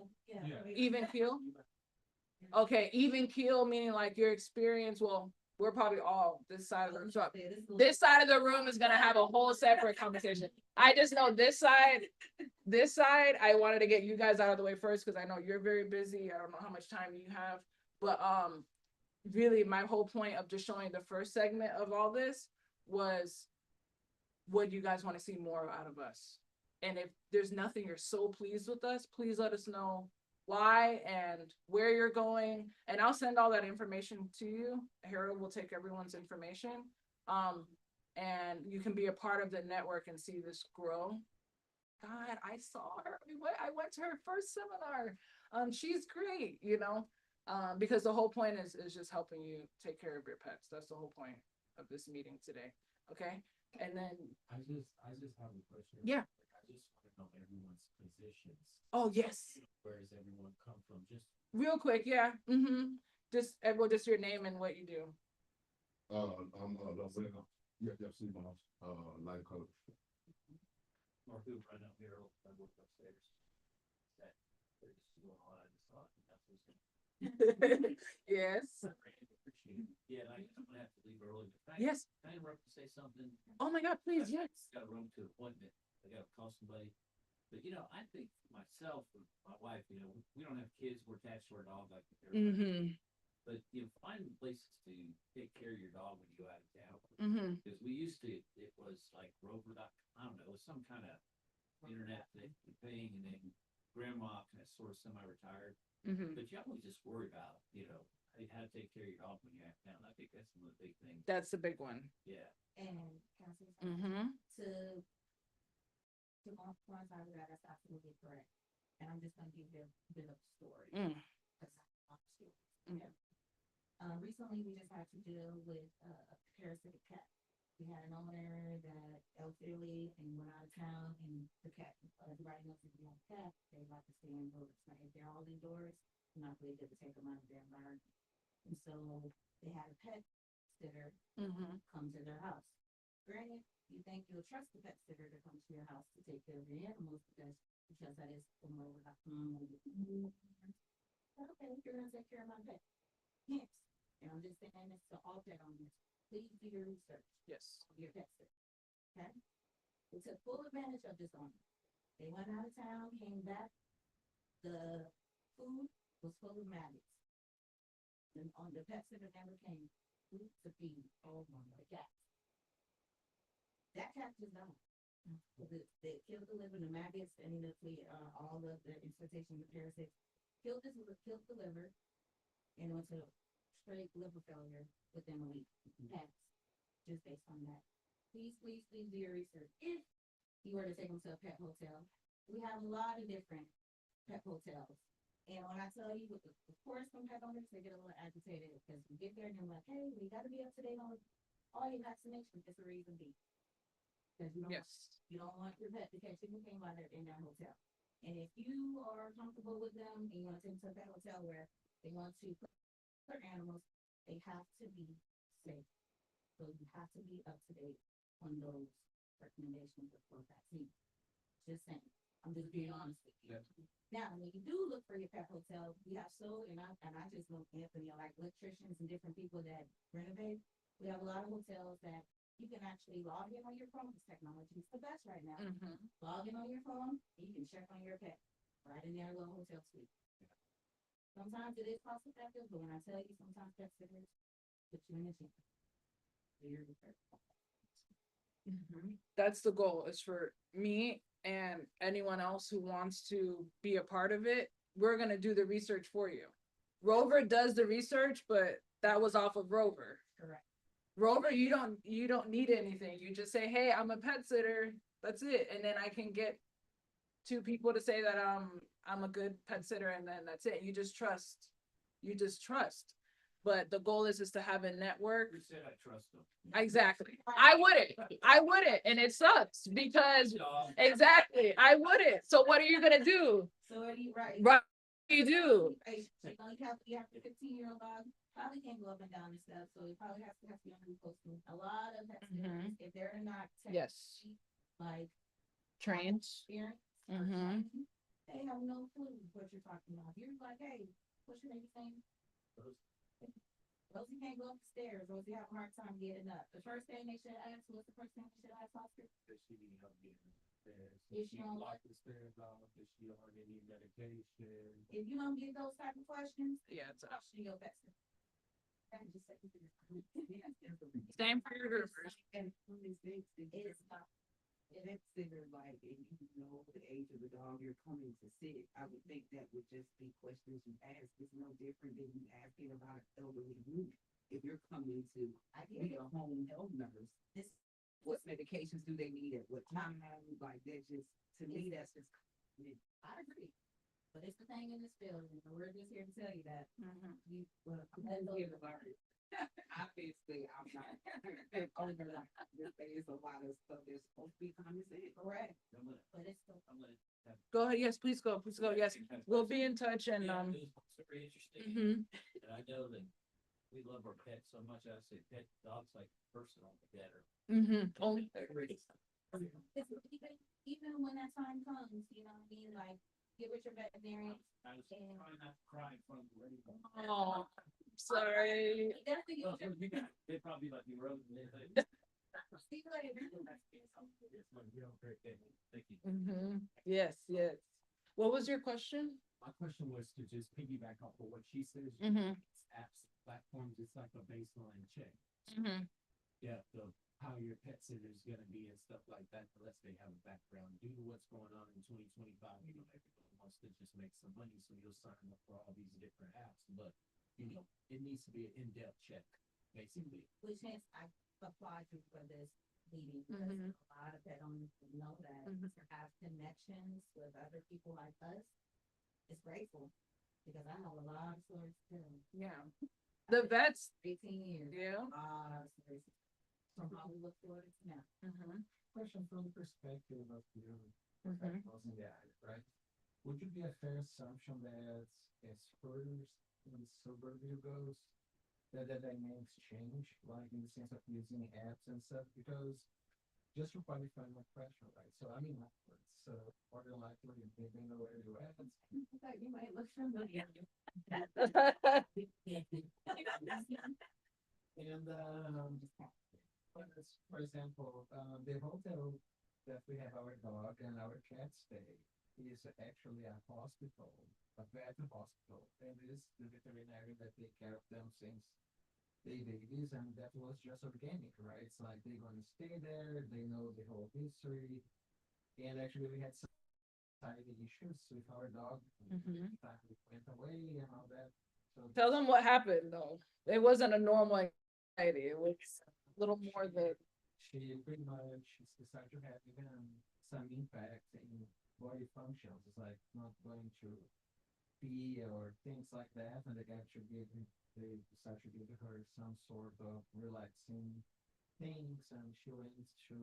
even keel? Okay, even keel meaning like your experience. Well, we're probably all this side of the room. This side of the room is gonna have a whole separate conversation. I just know this side, I wanted to get you guys out of the way first because I know you're very busy. I don't know how much time you have, but really my whole point of just showing the first segment of all this was, what do you guys want to see more out of us? And if there's nothing you're so pleased with us, please let us know why and where you're going. And I'll send all that information to you. Harold will take everyone's information. And you can be a part of the network and see this grow. God, I saw her. I went to her first seminar. She's great, because the whole point is just helping you take care of your pets. That's the whole point of this meeting today. Okay. And then, I just have a question. Yeah. Like, I just want to know everyone's positions. oh, yes, Where does everyone come from? Just real quick. Yeah. Just everyone, just your name and what you do. I'm see my life coach. Or who right up here, I work upstairs. That, they're just doing all that stuff, and that's what's gonna. Yes. Yeah, I'm gonna have to leave early. Yes. Can I interrupt to say something? Oh my God, please. Yes. Got to run to an appointment. I gotta call somebody. But I think for myself, or my wife, we don't have kids, we're attached to our dog like everybody. But finding places to take care of your dog when you go out of town. Because we used to, it was like Rover. I don't know, it was some kind of internet thing, and then grandma kind of sort of semi-retired. But you always just worry about, how to take care of your dog when you're out of town. I think that's one of the big things. That's the big one. Yeah. And can I say something? To go on side of that, that's absolutely correct. And I'm just gonna give you a bit of a story. That's not a story. Okay. Recently we just had to deal with a parasitic cat. We had an owner that elderly and went out of town, and the cat, everybody knows if you have a cat, they like to stay indoors. Now, if they're all indoors, it's not really good to take them out of their environment. And so they had a pet sitter come to their house. Granted, you think you'll trust the pet sitter to come to your house to take care of your animals because that is the more like, okay, you're gonna take care of my pet. Yes. And I'm just saying this to all pet owners. Please do your research. Yes. Of your pet sitter. Okay? We took full advantage of this owner. They went out of town, came back. The food was full of maggots. And on the pet sitter never came. Food to feed. Oh my God. That cat just died. They killed the liver, the maggots, and all of the infestation of parasites. Killed the liver, and went to straight liver failure within a week. Cats, just based on that. Please do your research. If you were to take them to a pet hotel, we have a lot of different pet hotels. And when I tell you, of course, some pet owners, they get a little agitated because we get there and they're like, hey, we got to be up to date on all your vaccinations. It's a reason B. Because you don't want your pet to catch anything while they're in that hotel. And if you are comfortable with them and you want to take them to a pet hotel where they want to put their animals, they have to be safe. So you have to be up to date on those recommendations for vaccine. Just saying. I'm just being honest with you. Now, when you do look for your pet hotel, we have and I just know Anthony, like electricians and different people that renovate. We have a lot of hotels that you can actually log in on your phone. This technology is the best right now. Log in on your phone, and you can check on your pet right in their little hotel suite. Sometimes it is cost effective, but when I tell you, sometimes pet sitters put you in a chair. That's the goal, is for me and anyone else who wants to be a part of it. We're going to do the research for you. Rover does the research, but that was off of Rover. Correct. Rover, you don't need anything. You just say, hey, I'm a pet sitter. That's it. And then I can get two people to say that I'm a good pet sitter, and then that's it. You just trust. But the goal is to have a network. Who said I trust them? Exactly. I wouldn't. And it sucks because exactly, I wouldn't. So what are you gonna do? So are you right? Right. You do. You have a 15-year-old dog, probably can't go up and down and stuff, so it probably has to be on the post. A lot of pet sitters, if they're not like Trained. experience, they have no clue what you're talking about. You're like, hey, what's your name? Rosie can't go up the stairs. Rosie have a hard time getting up. The first thing they should ask, what's the first thing they should ask Oscar? Does she need help getting upstairs? If she don't lock the stairs off? Does she already need medication? If you don't get those type of questions, It's question your pet sitter. same for your groomers. And on these things, It is not. that sitter, like, if you know the age of the dog you're coming to sit, I would think that would just be questions you ask. It's no different than you asking about elderly youth. If you're coming to be a home health nurse, This what medications do they need at what time, like, that's just, to me, that's just. I agree. But it's the thing in this field, and we're just here to tell you that. You, well, I'm here to learn. Obviously, I'm not, over like, there's a lot of stuff that's supposed to be common sense. correct, I'm gonna, but it's still. I'm gonna have. Go ahead, yes, please go, yes, we'll be in touch and, Yeah, it was very interesting. mhm. And I know that we love our pets so much. I say pet dogs like personal better. Oh, It's even when that time comes, you know what I mean, like, get with your veterinarian. I was trying not to cry in front of the lady. oh, sorry. That's the, Well, you got, they probably like you wrote it. see you later. Thank you. Yes, yes. What was your question? My question was to just piggyback off of what she says. Mhm. Apps, platforms, it's like a baseline check. Mhm. Yeah, how your pet sitter is gonna be and stuff like that, unless they have a background due to what's going on in 2025. You know, everybody wants to just make some money, so you'll sign up for all these different apps, but you know, it needs to be an in-depth check, basically. Which hence I applaud you for this meeting, because a lot of pet owners know that to have connections with other people like us is grateful, because I know a lot of stories too. Yeah. The vets, 18 years. yeah. Stories from how we look forward to now. Question from the perspective of your professionals in the area, right? Would it be a fair assumption that as further in suburbia goes, that the dynamics change, like in the sense of using apps and stuff? Because just to qualify my question, right? So I'm in Oxford, so more than likely they know where you're at. I thought you might look familiar. And for example, the hotel that we have our dog and our cat stay is actually a hospital, a vet hospital, and it is the veterinarian that take care of them since they babies, and that was just organic, right? It's like they're gonna stay there, they know the whole history, and actually we had some tiny issues with our dog. Time we went away and all that. So Tell them what happened though. It wasn't a normal anxiety. It was a little more than. she pretty much started to have even some impact in body functions. It's like not going to pee or things like that, and they actually they start to give her some sort of relaxing things, and she went to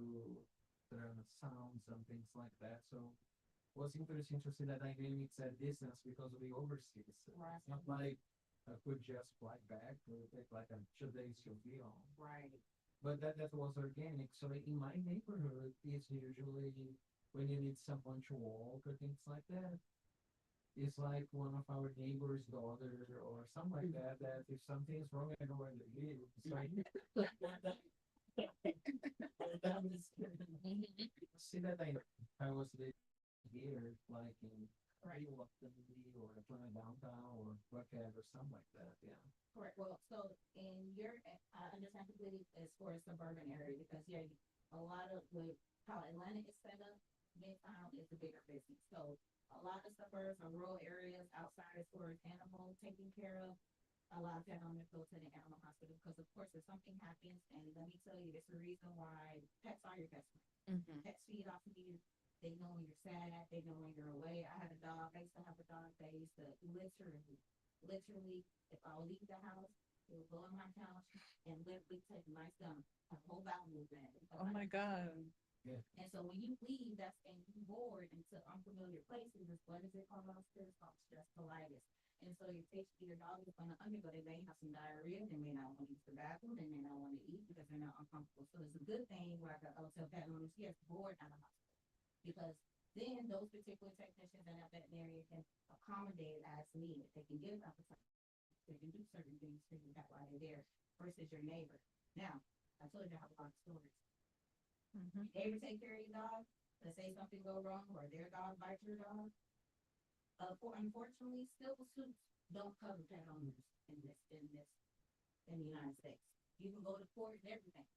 learn sounds and things like that. So it was interesting to see the dynamics at distance because we overseas. Right. It's not like I could just fly back or take like a 2 days to be on. Right. But that was organic. So in my neighborhood, it's usually when you need someone to walk or things like that. It's like one of our neighbor's daughter or something like that. That if something's wrong, I know where they live. It's like that was see that I was there here, like in Washington or Atlanta downtown or whatever, something like that. Yeah. Correct. Well, so in your, I understand completely as far as suburban area, because yeah, a lot of how Atlanta is set up, Midtown is the bigger business. So a lot of suburbs or rural areas outside as far as animal taking care of, a lot of pet owners go to the animal hospital because of course if something happens, and let me tell you, it's the reason why pets are your best friend. Pets feed off of you. They know when you're sad, they know when you're away. I had a dog, I used to have a dog that used to literally, if I would leave the house, it would go on my couch and literally take my stomach, a whole bowel movement. Oh my God. And so when you leave, that's and you board into unfamiliar places, what is it called upstairs? Called stress colitis. And so your dog is gonna undergo, they may have some diarrhea, they may not want to use the bathroom, they may not want to eat because they're not uncomfortable. So it's a good thing where I tell pet owners, yes, board out of hospital. Because then those particular technicians and that veterinarian can accommodate as needed. They can give appetite. They can do certain things for you that while they're there versus your neighbor. Now, I told you I have a lot of stories. Your neighbor take care of your dog, let's say something go wrong or their dog bites your dog. Unfortunately, civil suits don't cover pet owners in the United States. You can go to court and everything.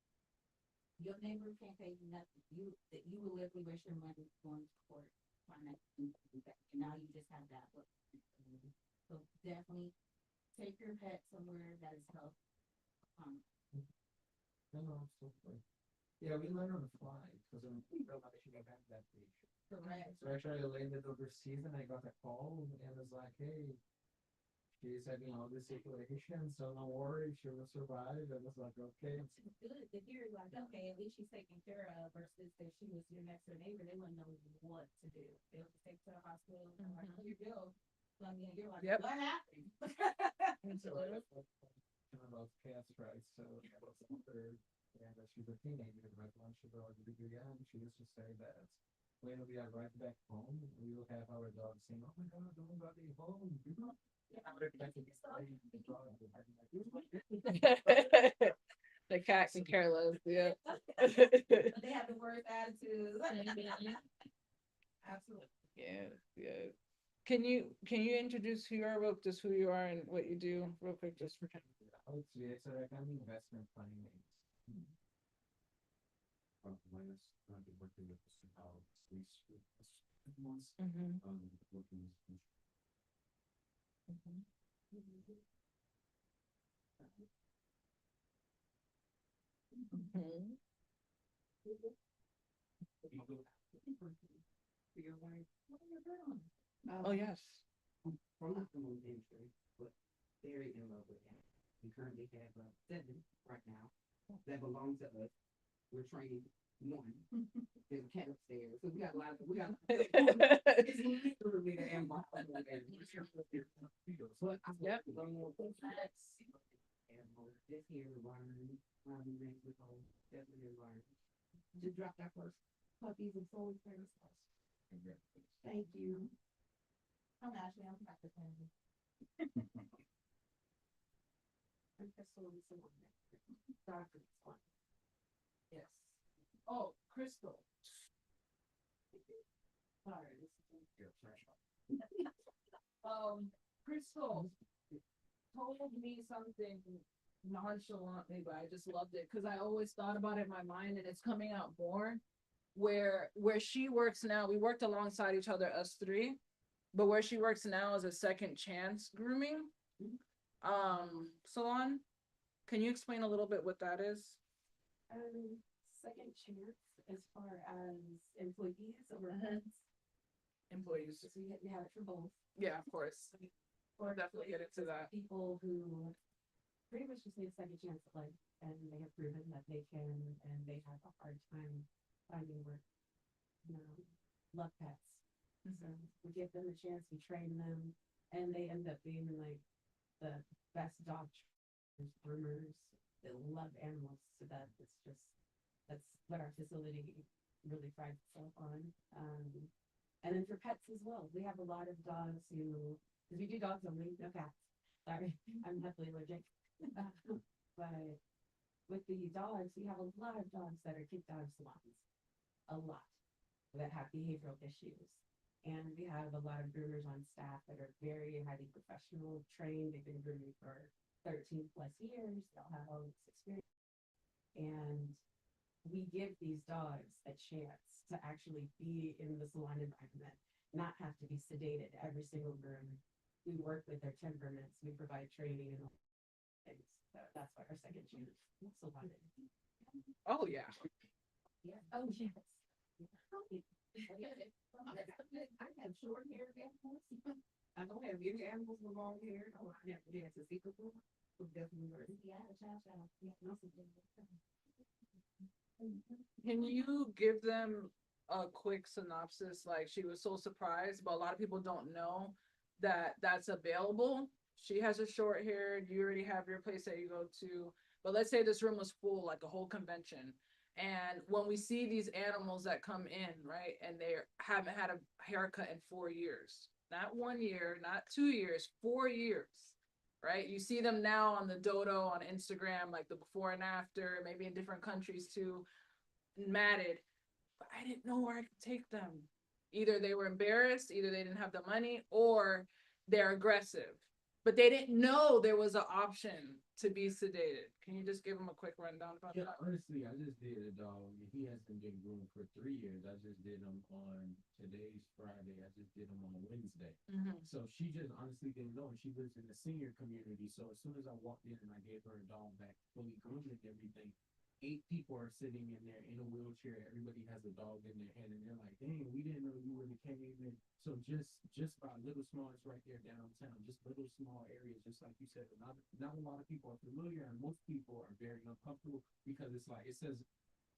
Your neighbor can't pay you nothing. You will literally waste your money going to court, trying to do that. And now you just have that. So definitely take your pet somewhere that is health. No, absolutely. Yeah, we learn on the fly, because we realized she didn't have that patient. Correct. So actually I landed overseas and I got a call and it was like, hey, she's having all this situation, so no worries, she will survive. And it's like, okay. It's good to hear like, okay, at least she's taken care of versus if she was your next door neighbor, they wouldn't know what to do. They'll just take her to the hospital and like, oh, you're good. So, I mean, you're like, Yep. what happened? And so I was like, about cats, right? So I was older, and she's a teenager, but once she got young, she used to say that when we are right back home, we will have our dog saying, "Oh my God, don't go home." The cat can care less, yeah. But they have the worst attitude. Absolutely. Yeah, yeah. Can you introduce who you are, real, just who you are and what you do, real quick, just for It's like an investment planning. Last, I've been working with the HAL police for the past months, Mhm. working with Mhm. Oh, yes. We're not from the industry, but very in love with it. We currently have 7 right now that belong to us. We're training 1. There's a cat upstairs, so we got a lot of, it's literally the animal. But I Yep. animals this year learn, with home, definitely learn. Just dropped our first puppies and so excited. Thank you. I'm Ashley, I'm practice manager. I'm Crystal, and someone Dr. Swan. Yes. Oh, Crystal. Sorry, this is. Crystal told me something nonchalantly, but I just loved it because I always thought about it in my mind, and it's coming out more. Where she works now, we worked alongside each other, us 3, but where she works now is a second chance grooming salon. Can you explain a little bit what that is? Second chance as far as employees or heads. Employees. So we have it for both. Yeah, of course. Or Definitely get into that. People who pretty much just need a second chance at life, and they have proven that they can, and they have a hard time finding work. Love pets. So we give them a chance, we train them, and they end up being like the best dog trainers, groomers. They love animals, so that it's just, that's what our facility really prides itself on. And then for pets as well, we have a lot of dogs who, because we do dogs only, no cats. Sorry, I'm definitely allergic. But with the dogs, we have a lot of dogs that are kicked out of salons. A lot that have behavioral issues. And we have a lot of groomers on staff that are very highly professional, trained. They've been grooming for 13 plus years. They'll have all this experience. And we give these dogs a chance to actually be in the salon environment, not have to be sedated every single groom. We work with their temperaments. We provide training and all things. So that's why our second chance salon. Oh, yeah. Yeah. Oh, yes. I have short hair animals. I don't have any animals with long hair. No, I never did. It's a secret. Definitely. Yeah, chow. Yeah, Can you give them a quick synopsis? Like, she was so surprised, but a lot of people don't know that that's available. She has a short hair. You already have your place that you go to. But let's say this room was full, like a whole convention. And when we see these animals that come in, right, and they haven't had a haircut in 4 years, not 1 year, not 2 years, 4 years, right? You see them now on the Dodo on Instagram, like the before and after, maybe in different countries too, matted. But I didn't know where I could take them. Either they were embarrassed, either they didn't have the money, or they're aggressive. But they didn't know there was an option to be sedated. Can you just give them a quick rundown about Yeah, that? honestly, I just did a dog. He has been getting groomed for 3 years. I just did him on today's Friday. I just did him on a Wednesday. Mhm. So she just honestly didn't know. She lives in the senior community. So as soon as I walked in and I gave her a dog back fully groomed and everything, 8 people are sitting in there in a wheelchair, everybody has a dog in their hand, and they're like, dang, we didn't know you really came in. So just by little small, it's right there downtown, just little small areas, just like you said, not a lot of people are familiar, and most people are very uncomfortable because it's like, it says,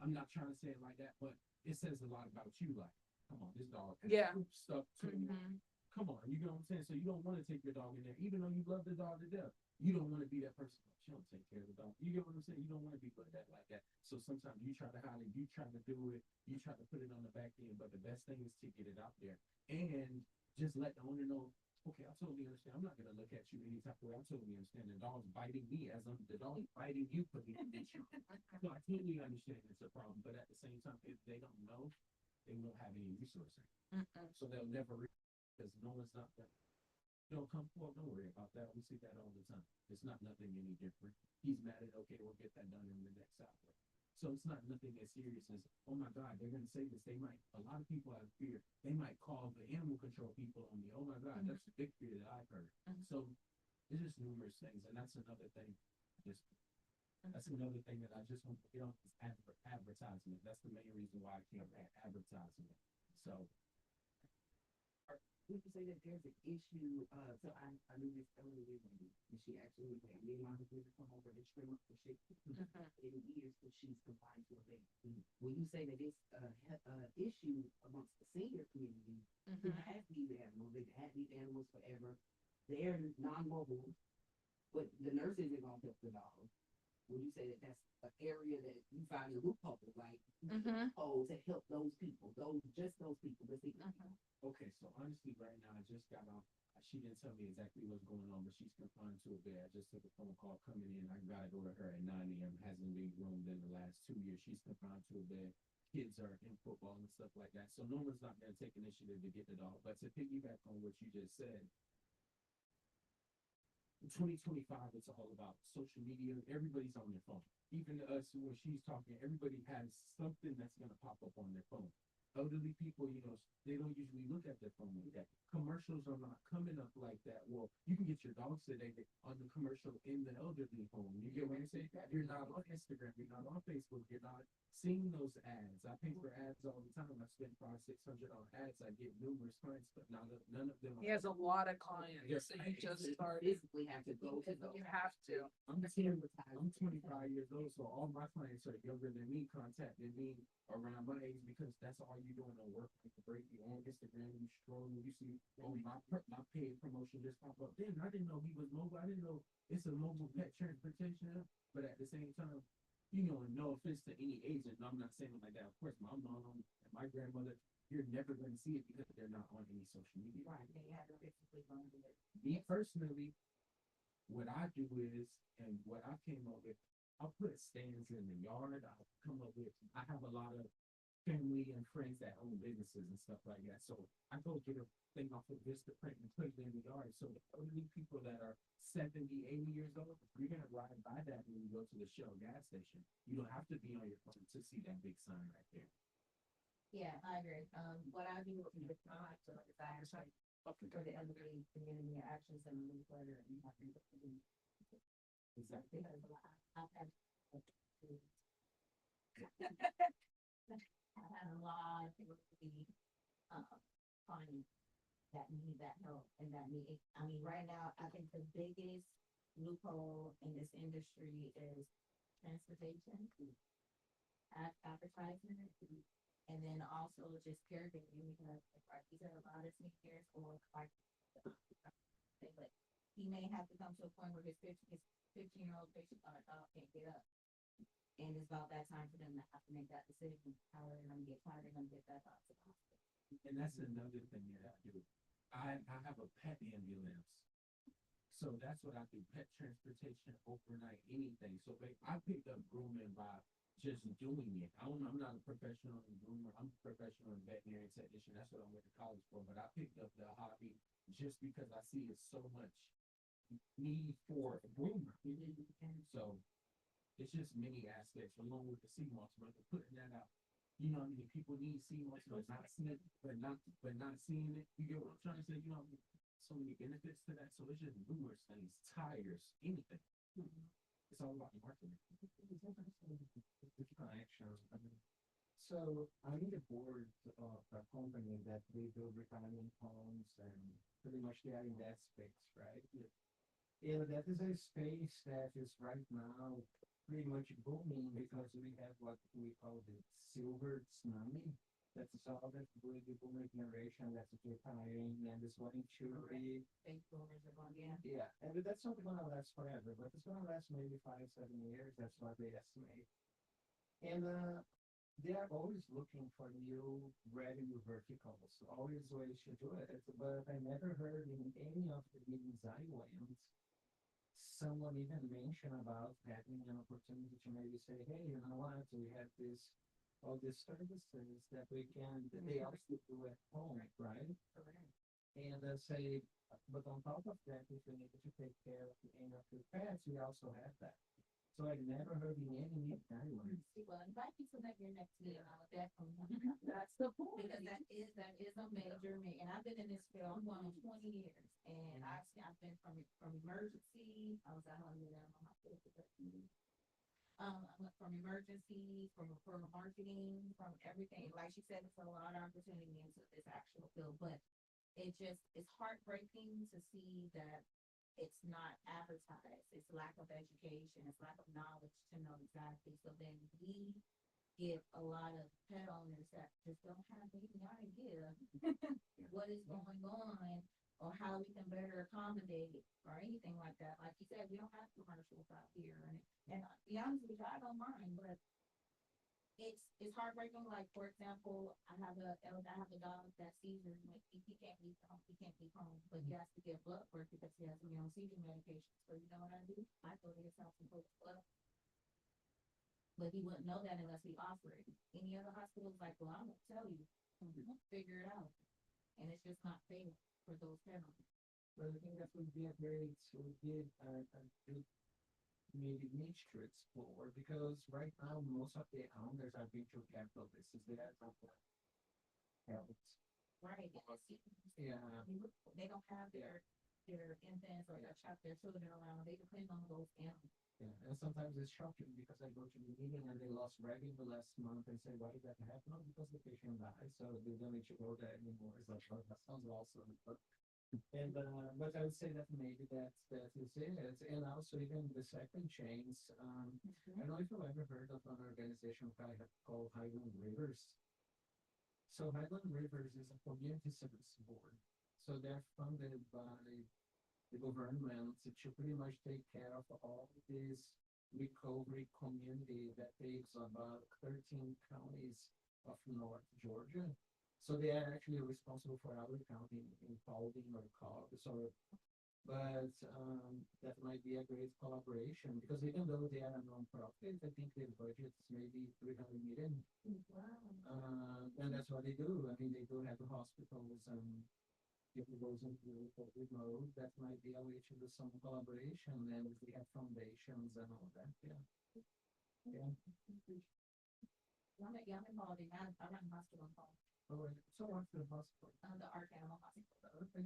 I'm not trying to say it like that, but it says a lot about you, like, come on, this dog has Yeah. stuff to it. Mhm. Come on, you know what I'm saying? So you don't want to take your dog in there, even though you love the dog to death. You don't want to be that person. She don't take care of the dog. You get what I'm saying? You don't want to be looked at like that. So sometimes you try to hide it, you try to do it, you try to put it on the back end, but the best thing is to get it out there and just let the owner know, okay, I totally understand. I'm not gonna look at you any type of way. I totally understand. The dog's biting me as the dog's biting you for me. So I totally understand it's a problem, but at the same time, if they don't know, they won't have any resources. So they'll never because no one's not that. Don't come forward, don't worry about that. We see that all the time. It's not nothing any different. He's mad at, okay, we'll get that done in the next hour. So it's not nothing as serious as, oh my God, they're gonna say this. They might, a lot of people have fear. They might call the animal control people on me. Oh my God, that's a big fear that I've heard. So there's just numerous things, and that's another thing. That's another thing that I just want to get on is advertisement. That's the main reason why I can't add advertisement. So Would you say that there's an issue, so I knew this earlier when she actually was like, me and my husband come over and trim up the shit in years that she's confined to a bed. When you say that it's issue amongst the senior community who has these animals, they've had these animals forever, they're non-mobile, but the nurse isn't gonna help the dog. Would you say that that's an area that you find a loophole, like loophole to help those people, just those people, okay, so honestly, right now, I just got off. She didn't tell me exactly what's going on, but she's confined to a bed. I just took a phone call coming in. I gotta go to her at 9 a.m. Hasn't been groomed in the last 2 years. She's confined to a bed. Kids are in football and stuff like that. So no one's not gonna take initiative to get the dog. But to piggyback on what you just said, 2025, it's all about social media. Everybody's on their phone. Even us, when she's talking, everybody has something that's going to pop up on their phone. Elderly people, they don't usually look at their phone like that. Commercials are not coming up like that. Well, you can get your dogs today on the commercial in the elderly home. You get what I'm saying? You're not on Instagram. You're not on Facebook. You're not seeing those ads. I pay for ads all the time. I spend $500-600 on ads. I get numerous clients, but none of them. He has a lot of clients. Yes, So you just start. physically have to go to those. You have to. I'm 25 years old, so all my clients are younger than me, contacting me around my age because that's all you're doing on work. Like break you on Instagram, you scroll, you see, oh my paid promotion just pop up. Then I didn't know he was mobile. I didn't know it's a mobile pet transportation. But at the same time, no offense to any agent, I'm not saying it like that. Of course, my mom and my grandmother, you're never going to see it because they're not on any social media. Right, they have to physically run to it. Me personally, what I do is, and what I came up with, I'll put stands in the yard. I have a lot of family and friends that own businesses and stuff like that. So I go get a thing off of Vista Print and put it in the yard. So the elderly people that are 70, 80 years old, you're going to ride by that when you go to the Shell gas station. You don't have to be on your phone to see that big sign right there. Yeah, I agree. What I do with my desires for the elderly community actions and newsletter and I think Exactly. because I've had I've had a lot of people find that need that help and that need. I mean, right now, I think the biggest loophole in this industry is transportation, advertisement, and then also just caregiving because like these are a lot of seniors or like but he may have to come to a point where his 15-year-old patient on a dog can't get up. And it's about that time for them to have to make that decision, how they're gonna get tired, they're gonna get that dog to the hospital. And that's another thing that I do. I have a pet ambulance. So that's what I do, pet transportation, overnight, anything. So I picked up grooming by just doing it. I'm not a professional groomer. I'm a professional veterinary technician. That's what I went to college for. But I picked up the hobby just because I see it's so much need for a groomer. So it's just many aspects along with the sea moss, but putting that out. How many people need sea moss but not seeing it, but not seeing it. You get what I'm trying to say? So many benefits to that. So it's just numerous things, tires, anything. it's all about marketing. The connection. I mean, so I'm in the board of a company that they build retirement homes and pretty much they are in that space, right? And that is a space that is right now pretty much booming because we have what we call the silver tsunami. That's all that baby boomer generation that's retiring and is wanting to be. Big boomers are going, yeah. Yeah, and that's not gonna last forever, but it's gonna last maybe 5, 7 years. That's what they estimate. And they are always looking for new revenue verticals, always ways to do it. But I never heard in any of the meetings I went, someone even mention about having an opportunity to maybe say, hey, you know what, we have this, all these services that we can, that they also do at home, right? And say, but on top of that, if you need to take care of any of your pets, we also have that. So I never heard in any meeting anywhere. Well, invite people that you're next to, definitely. That's the point. Because that is a major, and I've been in this field, I'm going on 20 years, and I've been from emergency, I was at home, you know, my hospital. I went from emergency, from marketing, from everything, like she said, it's a lot of opportunity into this actual field, but it's heartbreaking to see that it's not advertised, it's lack of education, it's lack of knowledge to know exactly, so then we give a lot of pet owners that just don't have any idea what is going on or how we can better accommodate or anything like that. Like you said, we don't have commercials out here, and to be honest with you, I don't mind, but it's heartbreaking. Like for example, I have a dog that seizures. He can't leave home. He can't leave home, but he has to get blood work because he has to be on seizure medication. So you know what I do? I go to his house and put blood. But he wouldn't know that unless we offer it. Any other hospitals like, well, I'm gonna tell you, figure it out, and it's just not fair for those families. But I think that would be a great, would be a good maybe niche to explore because right now most of the owners are venture capitalists. They have not helped. Right. Yeah. They don't have their infants or their children around. They depend on those animals. Yeah, and sometimes it's shocking because I go to the meeting and they lost revenue last month and say, why did that happen? No, because the patient died, so they don't need to go there anymore. It's like, oh, that sounds awesome. But I would say that maybe that is it. And also even the second chains, I don't know if you've ever heard of an organization called Highland Rivers. So Highland Rivers is a community service board. So they're funded by the government to pretty much take care of all this recovery community that takes about 13 counties of North Georgia. So they are actually responsible for our county in Paulding or Cobb. So, but that might be a great collaboration because even though they are a nonprofit, I think their budget is maybe 300 million. Wow. And that's what they do. I mean, they do have hospitals and if it goes into mode, that might be a way to do some collaboration and we have foundations and all that. Yeah. Yeah. I'm in Paulding. I run a hospital in Paulding. Oh, so what's the hospital? The Ark Animal Hospital. Okay.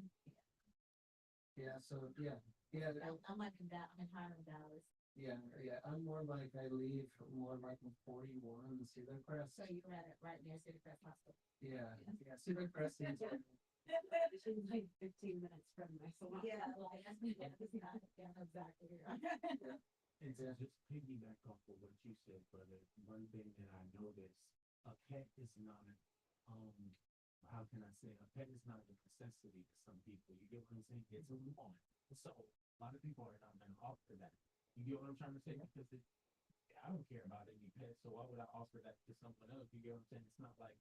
Yeah. So yeah. Yeah. I'm like in that. I'm in Highland, Dallas. Yeah. Yeah. I'm more like I live more like in 41 Cedar Crest. So you're right near Cedar Crest Hospital. Yeah. Yeah. Cedar Crest is. It's like 15 minutes from my salon. Yeah, like exactly right. And so just piggyback off of what you said, brother, one thing that I noticed, a pet is not, how can I say, a pet is not a necessity to some people. You get what I'm saying? It's a want. So a lot of people are not going to offer that. You get what I'm trying to say? Because I don't care about any pet, so why would I offer that to someone else? You get what I'm saying? It's not like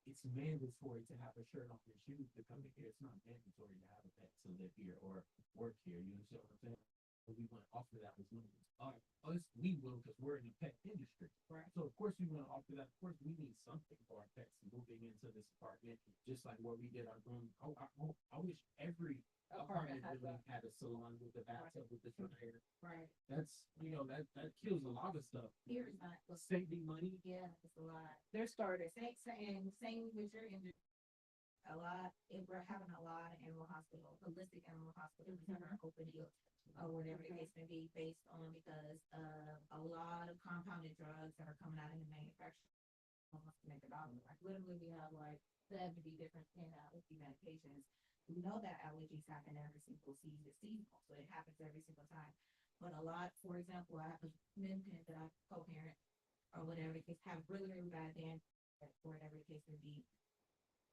it's mandatory to have a shirt on your shoes to come in here. It's not mandatory to have a pet to live here or work here. You understand what I'm saying? But we want to offer that as movers. Us, we will because we're in the pet industry. Right. So of course we want to offer that. Of course we need something for our pets moving into this apartment, just like what we did our room. I wish every apartment building had a salon with a bathtub with the dryer. Right. That's that kills a lot of stuff. Here is not. Saving money. Yeah, it's a lot. They're started. Same with your industry. if we're having a lot of animal hospital, holistic animal hospitals that are opening or whatever the case may be, based on because of a lot of compounded drugs that are coming out in the manufacturer almost to make a dollar. Like literally we have like 70 different allergy medications. We know that allergies happen every single season, seasonal, so it happens every single time. But a lot, for example, I have a men parent that I co-parent or whatever the case, have really, really bad dandruff, or whatever the case may be.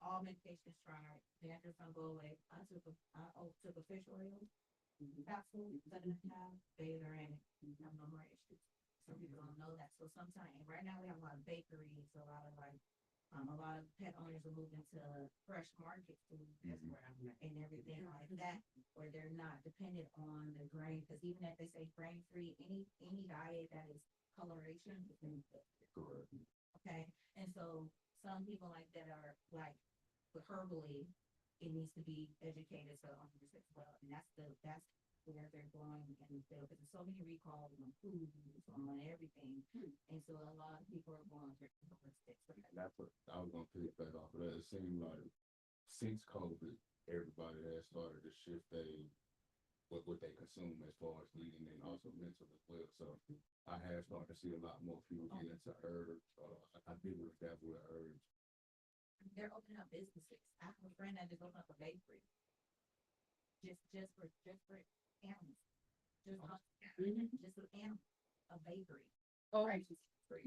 All medications tried, dandruff don't go away. I took a fish oil capsule, cut it in half, bathe her in it, have no more issues. Some people don't know that. So sometimes, right now we have a lot of bakeries, a lot of pet owners are moving to fresh market food, that's where I'm at, and everything like that, where they're not dependent on the grain, because even if they say grain free, any diet that is coloration is Correct. okay. And so some people like that are like herbally, it needs to be educated to owners as well, and that's where they're going in the field, because there's so many recalls on food, on everything, and so a lot of people are going for holistic. That's what I was gonna pick back off of that. It seemed like since COVID, everybody has started to shift what they consume as far as eating and also mental as well. So I have started to see a lot more people get into herbs. I did with that with herbs. They're opening up businesses. I have a friend that just opened up a bakery. Just for animals. Just for animals, a bakery. Oh, Right. That's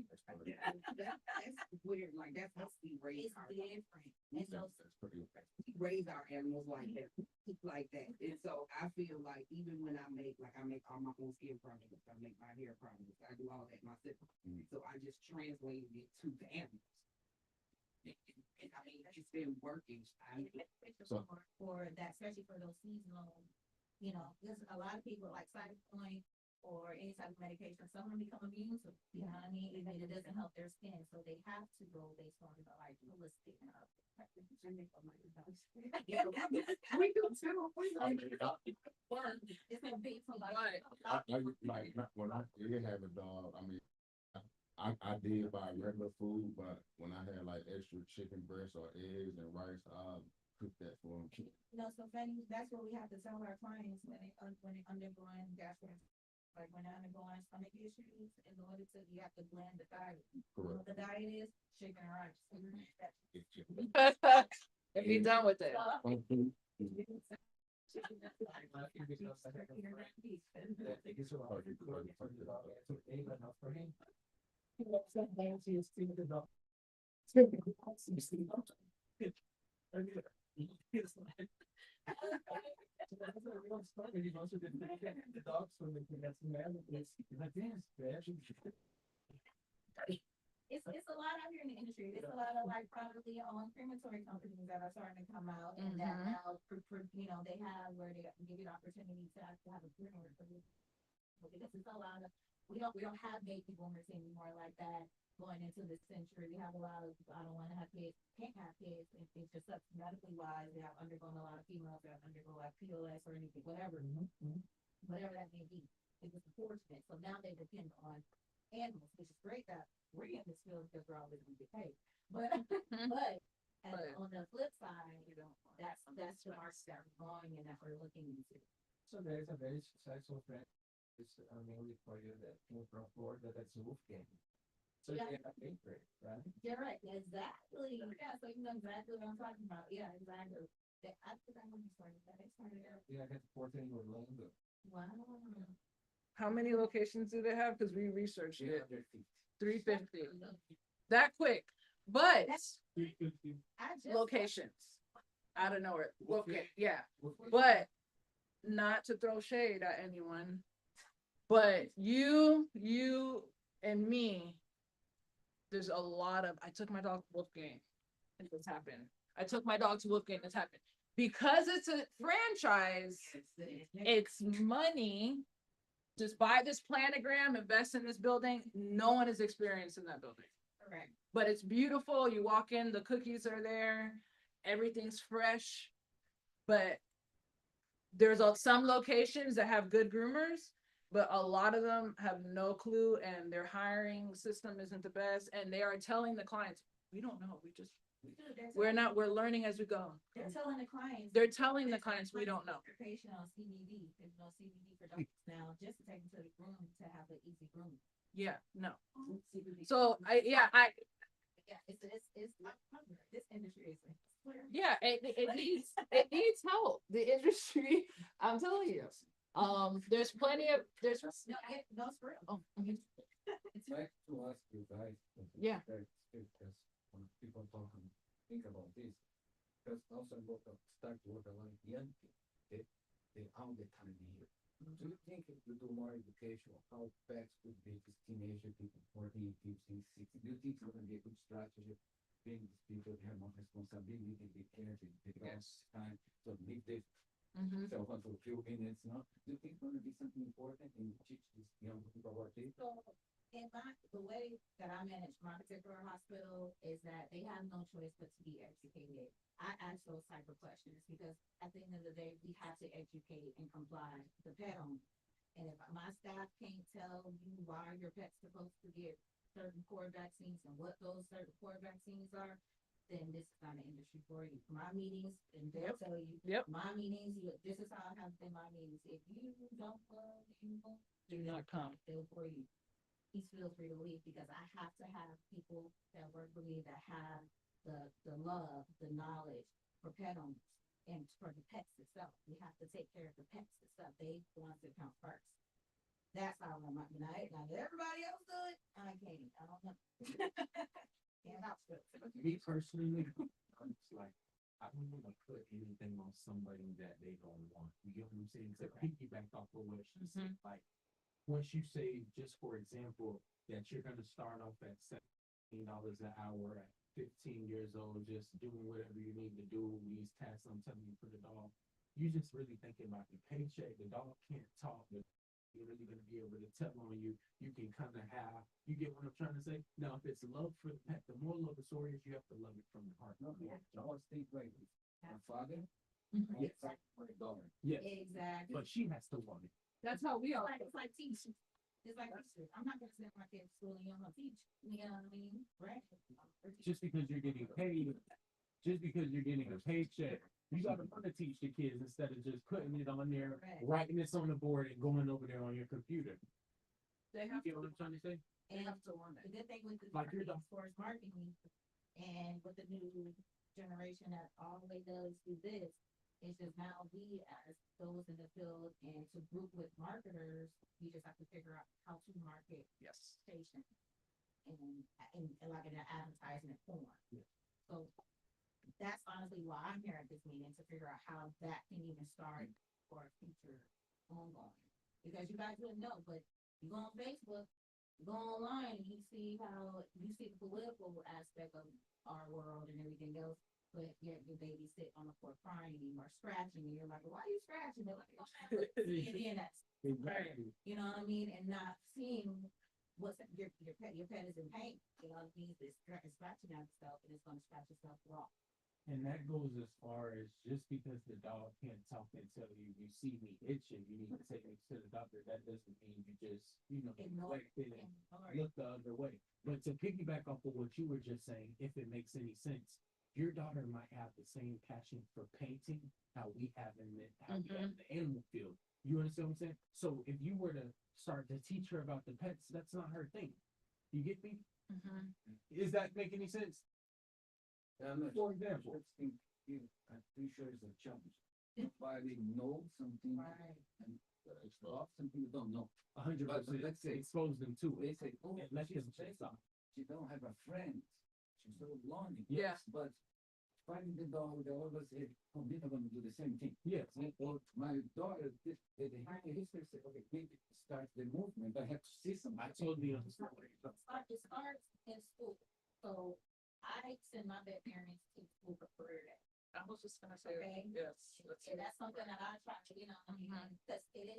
weird, like that's how we raise It's our, different. And so That's pretty. we raise our animals like that, and so I feel like even when I make all my own skin products, I make my hair products, I do all that myself, so I just translated it to the animals. And I mean, it's been working. So- for that, especially for those seasonal, there's a lot of people like Cytopoint or any type of medication, some of them become immune to, you know what I mean? And it doesn't help their skin, so they have to go based on the like holistic. We do too. It's gonna be from like. Like when I did have a dog, I mean, I did buy regular food, but when I had like extra chicken breast or eggs and rice, I cook that for them. So Fanny, that's what we have to tell our clients when they undergoing like when they're undergoing stomach issues, in order to, you have to blend the diet. Correct. What the diet is, chicken and rice. It's just- and be done with it. It's a lot out here in the industry. There's a lot of like privately owned crematory companies that are starting to come out, and that now, they have where they give you the opportunity to actually have a funeral for you. Because it's a lot of, we don't have baby boomers anymore like that going into this century. We have a lot of, I don't want to have kids, can't have kids. It's just up medically wise. They have undergone a lot of females that undergo like POS or anything, whatever that may be. It was unfortunate. So now they depend on animals, which is great that we're in this field because we're always going to get paid. But on the flip side, that's the market that we're going and that we're looking into. So there's a very successful friend, it's mainly for you that came from Florida, that's Wolfgang. So Yeah. they have a bakery, right? You're right, exactly. Yeah, so you know exactly what I'm talking about. Yeah, exactly. I forgot when you started that. It started out. Yeah, I got 14 in Orlando. Wow. How many locations do they have? Because we researched it. 350. 350. That quick. But 350. I just locations out of nowhere. Wolfgang. Okay, yeah. But not to throw shade at anyone, but you and me, there's a lot of, I took my dog to Wolfgang and this happened. I took my dog to Wolfgang, this happened. Because it's a franchise, it's money. Just buy this planogram, invest in this building. No one is experienced in that building. correct. But it's beautiful. You walk in, the cookies are there, everything's fresh. But there's some locations that have good groomers, but a lot of them have no clue, and their hiring system isn't the best. And they are telling the clients, we don't know, we just We're learning as we go. They're telling the clients. They're telling the clients we don't know. Patient on CBD, there's no CBD for doctors now, just to take them to the room to have an easy room. Yeah, no. CBD. So Yeah, it's, this industry is. yeah, it needs help. The industry, I'm telling you. There's plenty of, there's. No, it's real. Oh, I'd like to ask you guys. Yeah. Because when people talk and think about this, because also start to work a lot of young people, they all the time here. Do you think if you do more education of how pets could be these teenager people, 14, 15, 16, do you think it's gonna be a good strategy? Being these people have more responsibility, they care, they take all this time, so leave this Mhm. cell phone for a few minutes, no? Do you think it's gonna be something important and teach these young people about this? So, the way that I manage my particular hospital is that they have no choice but to be educated. I ask those type of questions because at the end of the day, we have to educate and comply the pet owner. And if my staff can't tell you why your pet's supposed to get certain core vaccines and what those certain core vaccines are, then this is not an industry for you. My meetings, and they'll tell you. Yep. My meetings, this is how I have been my meetings. If you don't love animals, Do not come. feel for you. Please feel free to leave because I have to have people that work for me that have the love, the knowledge for pet owners and for the pets itself. We have to take care of the pets itself. They want to come first. That's how I run my night. Now, everybody else do it. I can't. I don't know. Can't help it. Me personally, I'm just like, I don't want to put anything on somebody that they don't want. You get what I'm saying? To piggyback off of what she said, like, once you say, just for example, that you're gonna start off at $17 an hour at 15 years old, just doing whatever you need to do, these tasks I'm telling you for the dog, you're just really thinking about the paycheck. The dog can't talk, but you're really gonna be able to tell on you. You can kind of have, you get what I'm trying to say? Now, if it's love for the pet, the moral of the story is you have to love it from the heart. No, I always think like this. My father, Yes. for a daughter. Yes, Exactly. but she has to want it. That's how we are. It's like teaching. It's like teaching. I'm not gonna send my kids to school and you don't know teach. You know what I mean? Right? Just because you're getting paid, just because you're getting a paycheck, you gotta want to teach the kids instead of just putting it on there, Right. writing this on the board and going over there on your computer. They You have get what I'm trying to say? And to want the good thing with the Like your dog. sports marketing and with the new generation that all they does is this, it's just now we as those in the field and to group with marketers, we just have to figure out how to market Yes. station and like in an advertisement form. Yeah. So that's honestly why I'm here at this meeting, to figure out how that can even start for a future ongoing. Because you guys wouldn't know, but you go on Facebook, you go online, and you see the political aspect of our world and everything else. But yet your baby sit on the floor crying or scratching, and you're like, why are you scratching? They're like, and that's, Exactly. you know what I mean? And not seeing what's your pet is in pain. You know what I mean? It's scratching at itself and it's gonna scratch itself raw. And that goes as far as just because the dog can't talk and tell you, you see me itching, you need to take me to the doctor. That doesn't mean you just, Ignore neglect it and Ignore it. look the other way. But to piggyback off of what you were just saying, if it makes any sense, your daughter might have the same passion for painting how we have in the animal field. You understand what I'm saying? So if you were to start to teach her about the pets, that's not her thing. You get me? Does that make any sense? For example. I'm pretty sure it's a challenge. Somebody knows something Right. and some people don't know. 100%. But let's say, Expose them to they it. say, oh, And let she's them check crazy. out. She don't have a friend. She's so lonely. Yeah. But finding the dog, they always say, oh, we're not gonna do the same thing. Yes. Or my daughter, they hear the history, say, okay, maybe start the movement. I have to see something. I totally understand. It starts in school. So I send my veterinarians to school for career day. I was just gonna say, Okay. yes. And that's something that I try to, because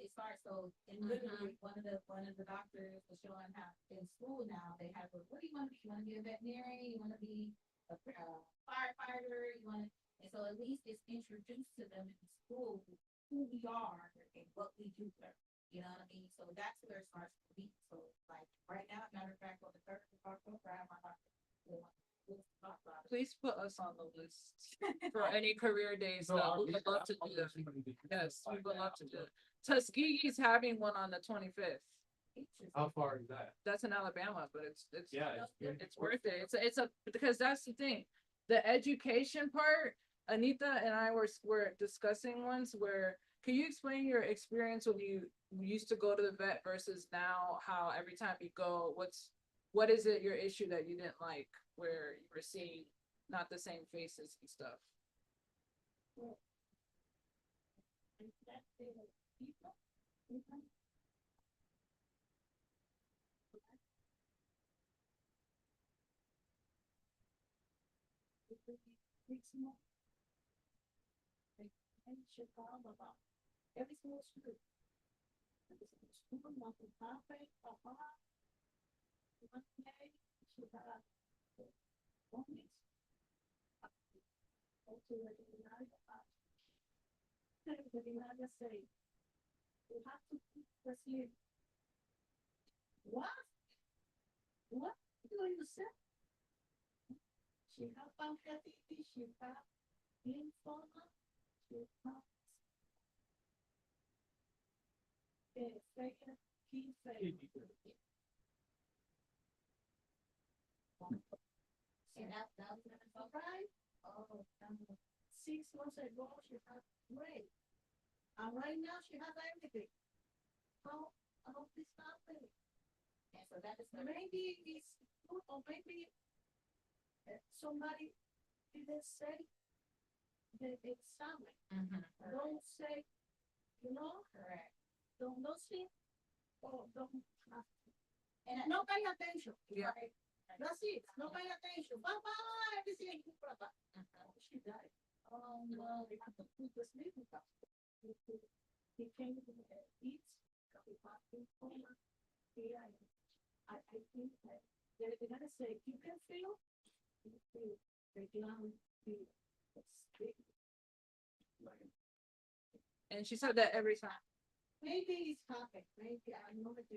it starts, so, and literally, one of the doctors was showing how in school now, they have, what do you want to be? You want to be a veterinarian? You want to be a firefighter? And so at least it's introduced to them in school, who we are and what we do there. You know what I mean? So that's where it starts to be. So like right now, matter of fact, on the 3rd of October, I have my doctor. We'll talk about it. please put us on the list for any career days that we would love to do that. Yes, we would love to do it. Tuskegee's having one on the 25th. How far is that? That's in Alabama, but it's Yeah, it's worth it. It's a because that's the thing. The education part, Anita and I were discussing once where can you explain your experience when you used to go to the vet versus now how every time you go, what is it your issue that you didn't like where you were seeing not the same faces and stuff? Every single school. What? What do you say? She have hepatitis, she have lymphoma, she have failure, kidney failure. And that was right. Oh, 6 months ago she had great. And right now she has everything. How this happened? And so that is maybe it's good or maybe somebody didn't say the exam. Don't say, correct. Don't see or don't have to. And no pay attention. Yeah. Right? That's it. No pay attention. Bye bye. Everything is bye bye. She died. Oh no, they have to put the sleep with us. He came to eat. He passed coma. Yeah. I think that they're gonna say you can feel. You feel the ground feel. And she said that every time. Maybe it's happened. Maybe I know that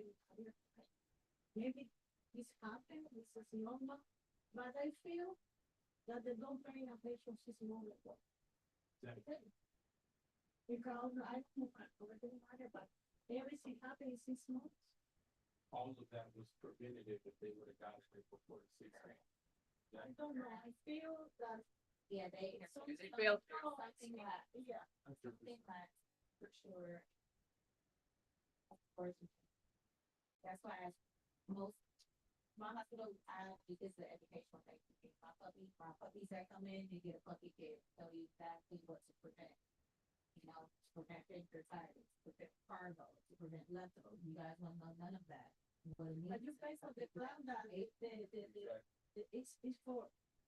maybe it's happened. This is normal, but I feel that they don't pay attention. She's normal. Because I don't know but everything happened in 6 months. All of that was preventative if they would have got it before the 6 months. I don't know. I feel that they something failed. something that something that for sure. Of course, that's why most my hospital because the educational thing. My puppies that come in, you get a puppy kit, tell you exactly what to prevent. To prevent pancreatitis, to prevent cargo, to prevent leftovers. You guys want to know none of that. But you guys have the plan that it's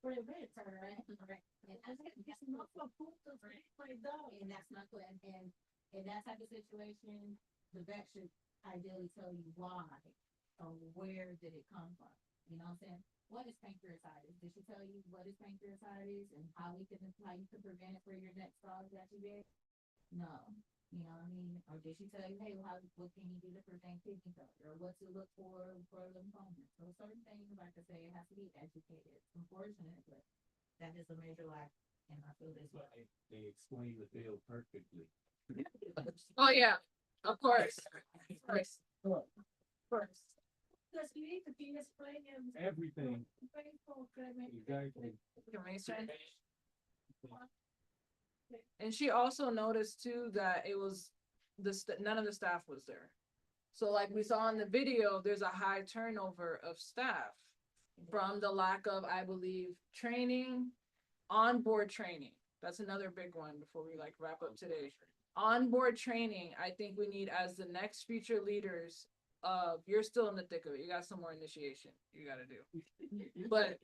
for events, right? And it's not for food to like that. And that's not good. And in that type of situation, the vet should ideally tell you why. So where did it come from? You know what I'm saying? What is pancreatitis? Did she tell you what is pancreatitis and how you can prevent it for your next dog that you get? No. You know what I mean? Or did she tell you, hey, what can you do to prevent kidney failure? Or what to look for lymphoma? So certain things, like I say, it has to be educated. It's unfortunate, but that is a major lack. And I feel this way. They explain the bill perfectly. Oh yeah, of course. Of course. Because you need to be explaining Everything. Exactly. Exactly. And she also noticed too that it was none of the staff was there. So like we saw in the video, there's a high turnover of staff from the lack of, I believe, training, onboard training. That's another big one before we wrap up today. Onboard training, I think we need as the next future leaders of, you're still in the thick of it. You got some more initiation you got to do. But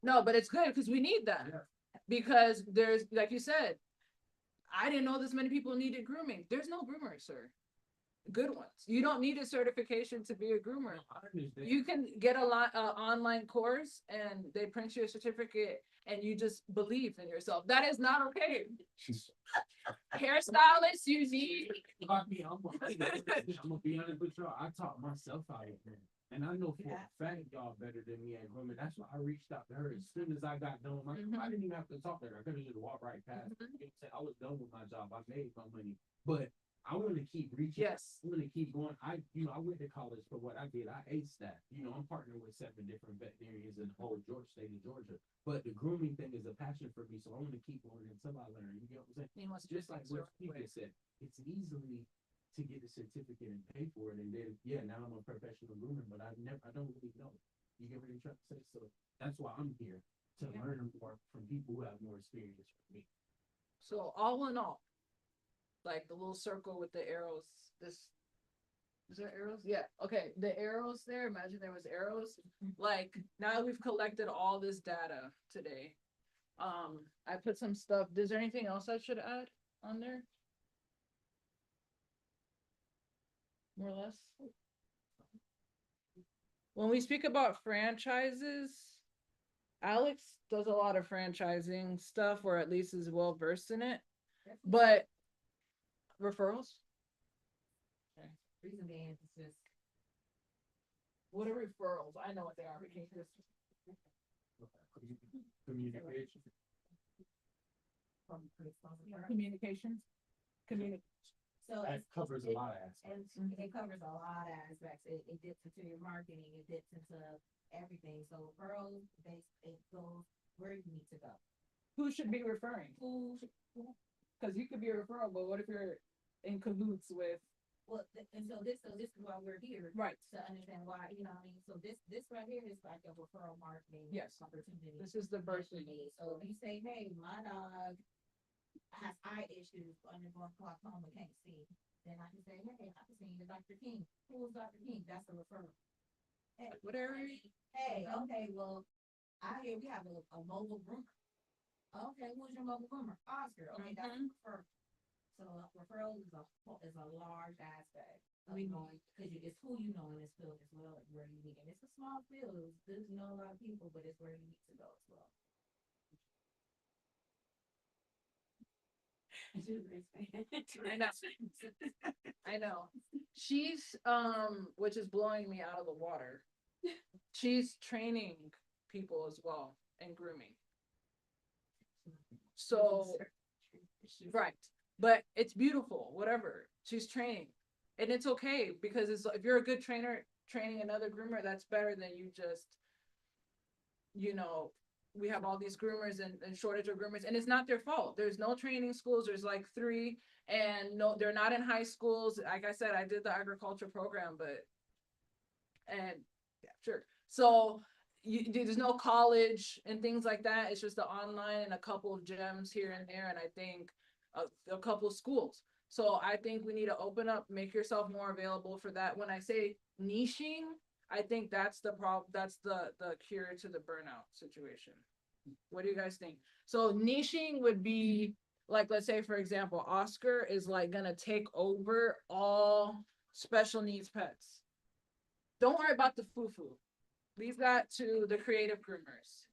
no, but it's good because we need that. Because there's, like you said, I didn't know this many people needed grooming. There's no groomers, sir. Good ones. You don't need a certification to be a groomer. You can get a online course and they print you a certificate and you just believe in yourself. That is not okay. Hairstylists, you need. I'm gonna be honest with y'all. I taught myself out of it. And I know for Yeah. a fact y'all better than me at grooming. That's why I reached out to her as soon as I got done. I didn't even have to talk to her. I could have just walked right past. Her. You know what I'm saying? I was done with my job. I made my money, but I want to keep reaching. Yes. I want to keep going. I went to college for what I did. I aced that. I'm partnering with 7 different veterinarians in the whole state of Georgia. But the grooming thing is a passion for me, so I want to keep learning until I learn. You know what I'm saying? He wants to Just do like things what your people way. said, it's easily to get a certificate and pay for it, and then now I'm a professional groomer, but I don't really know. You get what I'm trying to say? So that's why I'm here to learn more from people who have more experience than me. So all in all, like the little circle with the arrows, is there arrows? Yeah, okay, the arrows there, imagine there was arrows. Like, now we've collected all this data today. I put some stuff, is there anything else I should add on there? More or less? When we speak about franchises, Alex does a lot of franchising stuff, or at least is well versed in it. But referrals? Okay. Reason being, it's just, What are referrals? I know what they are. Communication. Communications. so That covers a lot of aspects. and it covers a lot of aspects. It dips into your marketing, it dips into everything. So referrals, it goes where you need to go. Who should be referring? Because you could be a referral, but what if you're in cahoots with? Well, and so this is why we're here. Right. To understand why, what I mean? So this right here is like a referral marketing. Yes. Opportunity. This is the birthday. So if you say, hey, my dog has eye issues, undergoing glaucoma, can't see, then I can say, hey, I can send you to Dr. King. Who's Dr. King? That's a referral. Hey, Whatever. Hey, okay, well, I hear we have a mobile groomer. Okay, who's your mobile groomer? Oscar. Okay, that's a referral. So referral is a large aspect. Because it's who you know in this field as well as where you need. And it's a small field. There's know a lot of people, but it's where you need to go as well. I know. She's which is blowing me out of the water. She's training people as well and grooming. So right. But it's beautiful, whatever. She's training. And it's okay because if you're a good trainer training another groomer, that's better than you just, we have all these groomers and shortage of groomers, and it's not their fault. There's no training schools. There's like 3, and no, they're not in high schools. Like I said, I did the agriculture program, yeah, sure. So there's no college and things like that. It's just the online and a couple of gyms here and there, and I think a couple of schools. So I think we need to open up, make yourself more available for that. When I say niching, I think that's the problem. That's the cure to the burnout situation. What do you guys think? So niching would be like, let's say, for example, Oscar is like gonna take over all special needs pets. Don't worry about the foo-foo. Leave that to the creative groomers.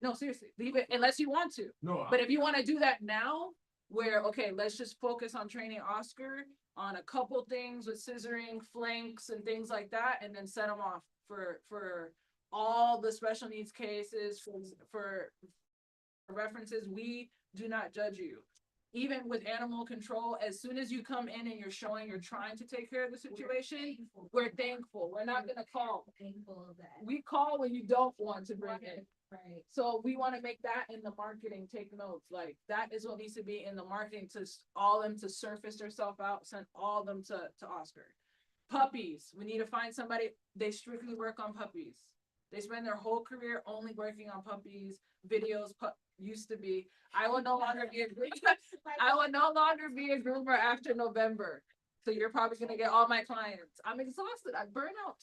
No, seriously, leave it unless you want to. No, But if you want to do that now, where, okay, let's just focus on training Oscar on a couple things with scissoring, flanks, and things like that, and then set them off for all the special needs cases, for references. We do not judge you. Even with animal control, as soon as you come in and you're showing you're trying to take care of the situation, we're thankful. We're not gonna call. Thankful of that. We call when you don't want to bring in. Right. So we want to make that in the marketing, take notes. Like that is what needs to be in the marketing to all them to surface themselves out, send all them to Oscar. Puppies, we need to find somebody, they strictly work on puppies. They spend their whole career only working on puppies, videos, used to be. I will no longer be a groomer. I will no longer be a groomer after November. So you're probably gonna get all my clients. I'm exhausted. I burn out.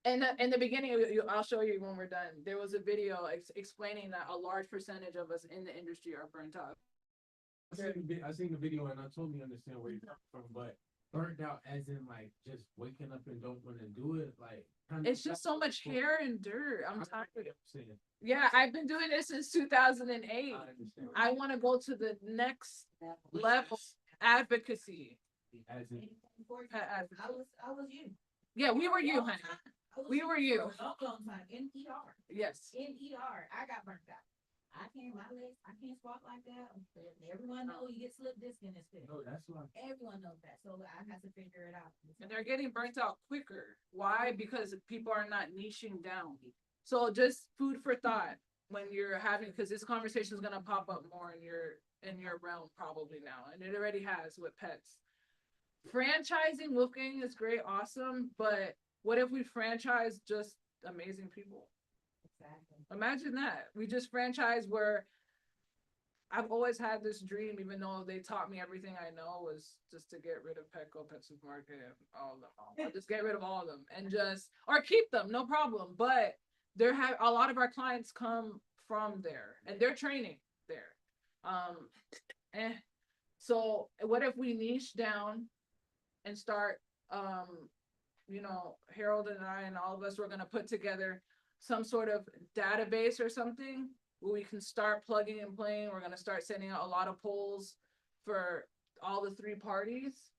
And in the beginning, I'll show you when we're done. There was a video explaining that a large percentage of us in the industry are burnt out. I seen the video and I totally understand where you're coming from, but burnt out as in like just waking up and don't want to do it, like it's just so much hair and dirt. I'm tired. Saying. Yeah, I've been doing this since 2008. I want to go to the next level. Advocacy. As in, pet advocate. I was you. Yeah, we were you, honey. We were you. Long time in ER. Yes. In ER, I got burnt out. I can't squat like that. Everyone knows you get slip disc in this thing. Oh, that's why. Everyone knows that, so I have to figure it out. And they're getting burnt out quicker. Why? Because people are not niching down. So just food for thought when you're having, because this conversation is gonna pop up more in your realm probably now, and it already has with pets. Franchising Wolfgang is great, awesome, but what if we franchise just amazing people? Exactly. Imagine that. We just franchise where I've always had this dream, even though they taught me everything I know, was just to get rid of Petco, Pet Supermarket, and all of them. Just get rid of all of them and just, or keep them, no problem. But there have a lot of our clients come from there and they're training there. And so what if we niche down and start, Harold and I and all of us, we're going to put together some sort of database or something where we can start plugging and playing. We're going to start sending out a lot of polls for all the three parties,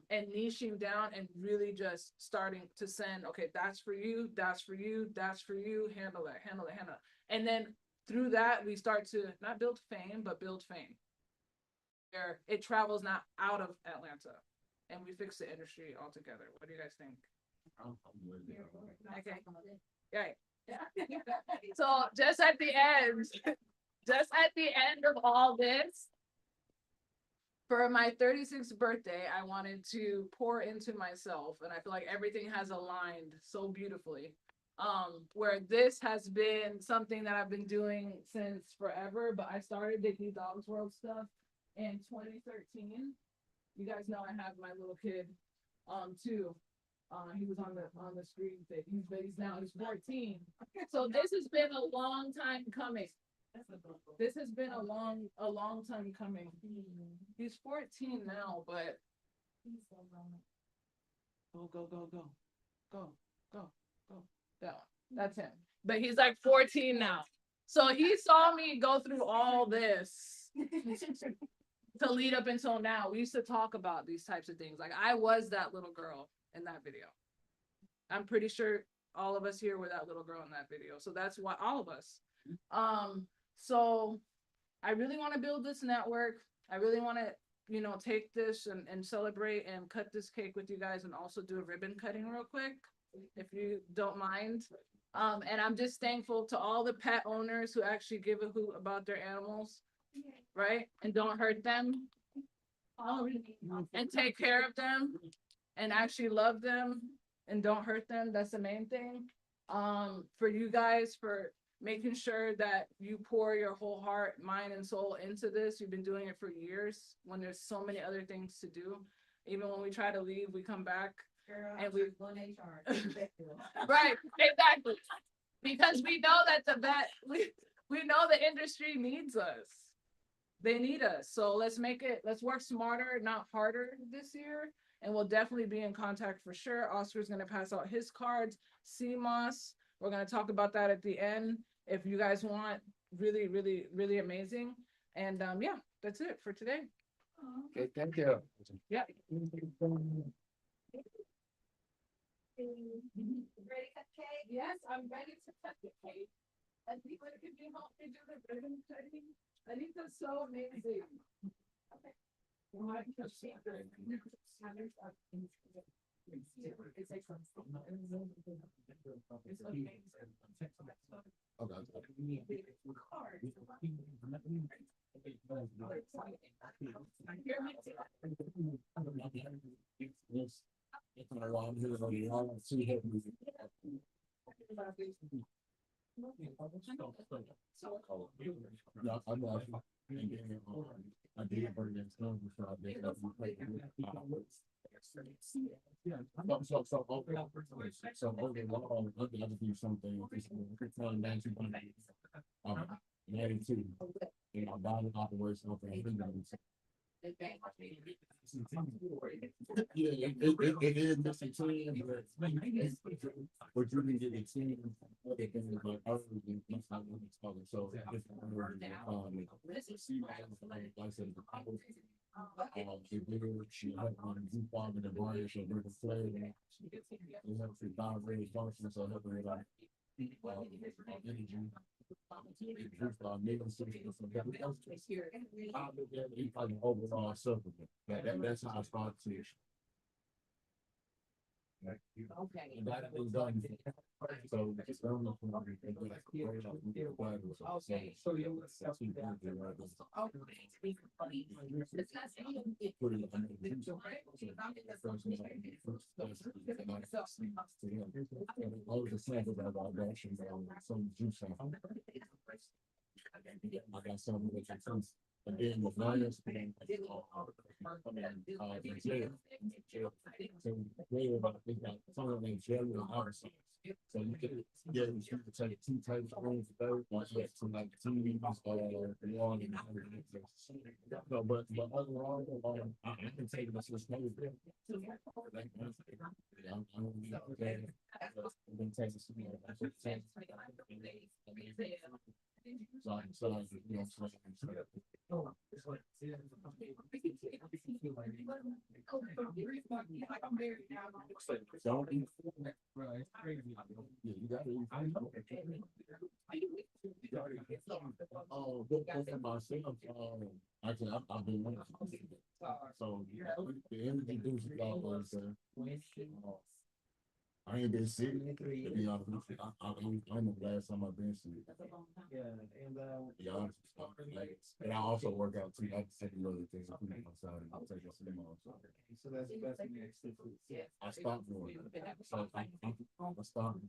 and niching down and really just starting to send, okay, that's for you, that's for you, that's for you, handle that, handle that, handle that. And then through that, we start to not build fame, but build fame. Where it travels not out of Atlanta and we fix the industry altogether. What do you guys think? Okay. Right. So just at the end of all this, for my 36th birthday, I wanted to pour into myself, and I feel like everything has aligned so beautifully. Where this has been something that I've been doing since forever, but I started Dignity Dogs World stuff in 2013. You guys know I have my little kid, too. He was on the screen thing. He's 14. So this has been a long time coming. This has been a long time coming. He's 14 now, but go. That one. That's him. But he's like 14 now. So he saw me go through all this to lead up until now. We used to talk about these types of things. Like I was that little girl in that video. I'm pretty sure all of us here were that little girl in that video. So that's why all of us. So I really want to build this network. I really want to, take this and celebrate and cut this cake with you guys and also do a ribbon cutting real quick, if you don't mind. And I'm just thankful to all the pet owners who actually give a hoot about their animals, right? And don't hurt them. And take care of them and actually love them and don't hurt them. That's the main thing. For you guys, for making sure that you pour your whole heart, mind, and soul into this. You've been doing it for years when there's so many other things to do. Even when we try to leave, we come back. Girl, and we on HR. Right, exactly. Because we know that we know the industry needs us. They need us. So let's work smarter, not harder this year. And we'll definitely be in contact for sure. Oscar's going to pass out his cards. CMOS, we're going to talk about that at the end. If you guys want, really, really, really amazing. And yeah, that's it for today. Okay, thank you. Yeah. Ready to cut cake? Yes, I'm ready to cut the cake. And people can be help me do the ribbon cutting. I think that's so amazing. Okay. I did bring in some, so I did have to play. So overall, I'd like to do something. Maybe two. Body operation something. Yeah, it is missing team, but you can get a team. It can be like other than not so if She had on the farm in the barn, she did the flag. We have to down raise functions, so help her like. Energy. It boosts our immune system, so everything else. He probably overall supplement. That's how I started to. Okay. And that was done. So it's done. Okay, so you would self that. Some juice. I got some with your fruits. And then with lions. So you can, yeah, you can take 2 types of rooms a day, one has to like 2 meetings, one and no, but overall, I can take this as no. I'm gonna be okay. I'm gonna take this. So, you know, don't eat. Right, it's crazy. Yeah, you gotta eat. I know. Oh, good for myself. Actually, I've been one. So, the energy boost was, I ain't been sick. To be honest with you, I know the last time I've been sick. Yeah, and, Be honest, like, and I also work out too. I take another thing. I put it outside and take a swim on. so that's the next. I stopped doing it. So I stopped.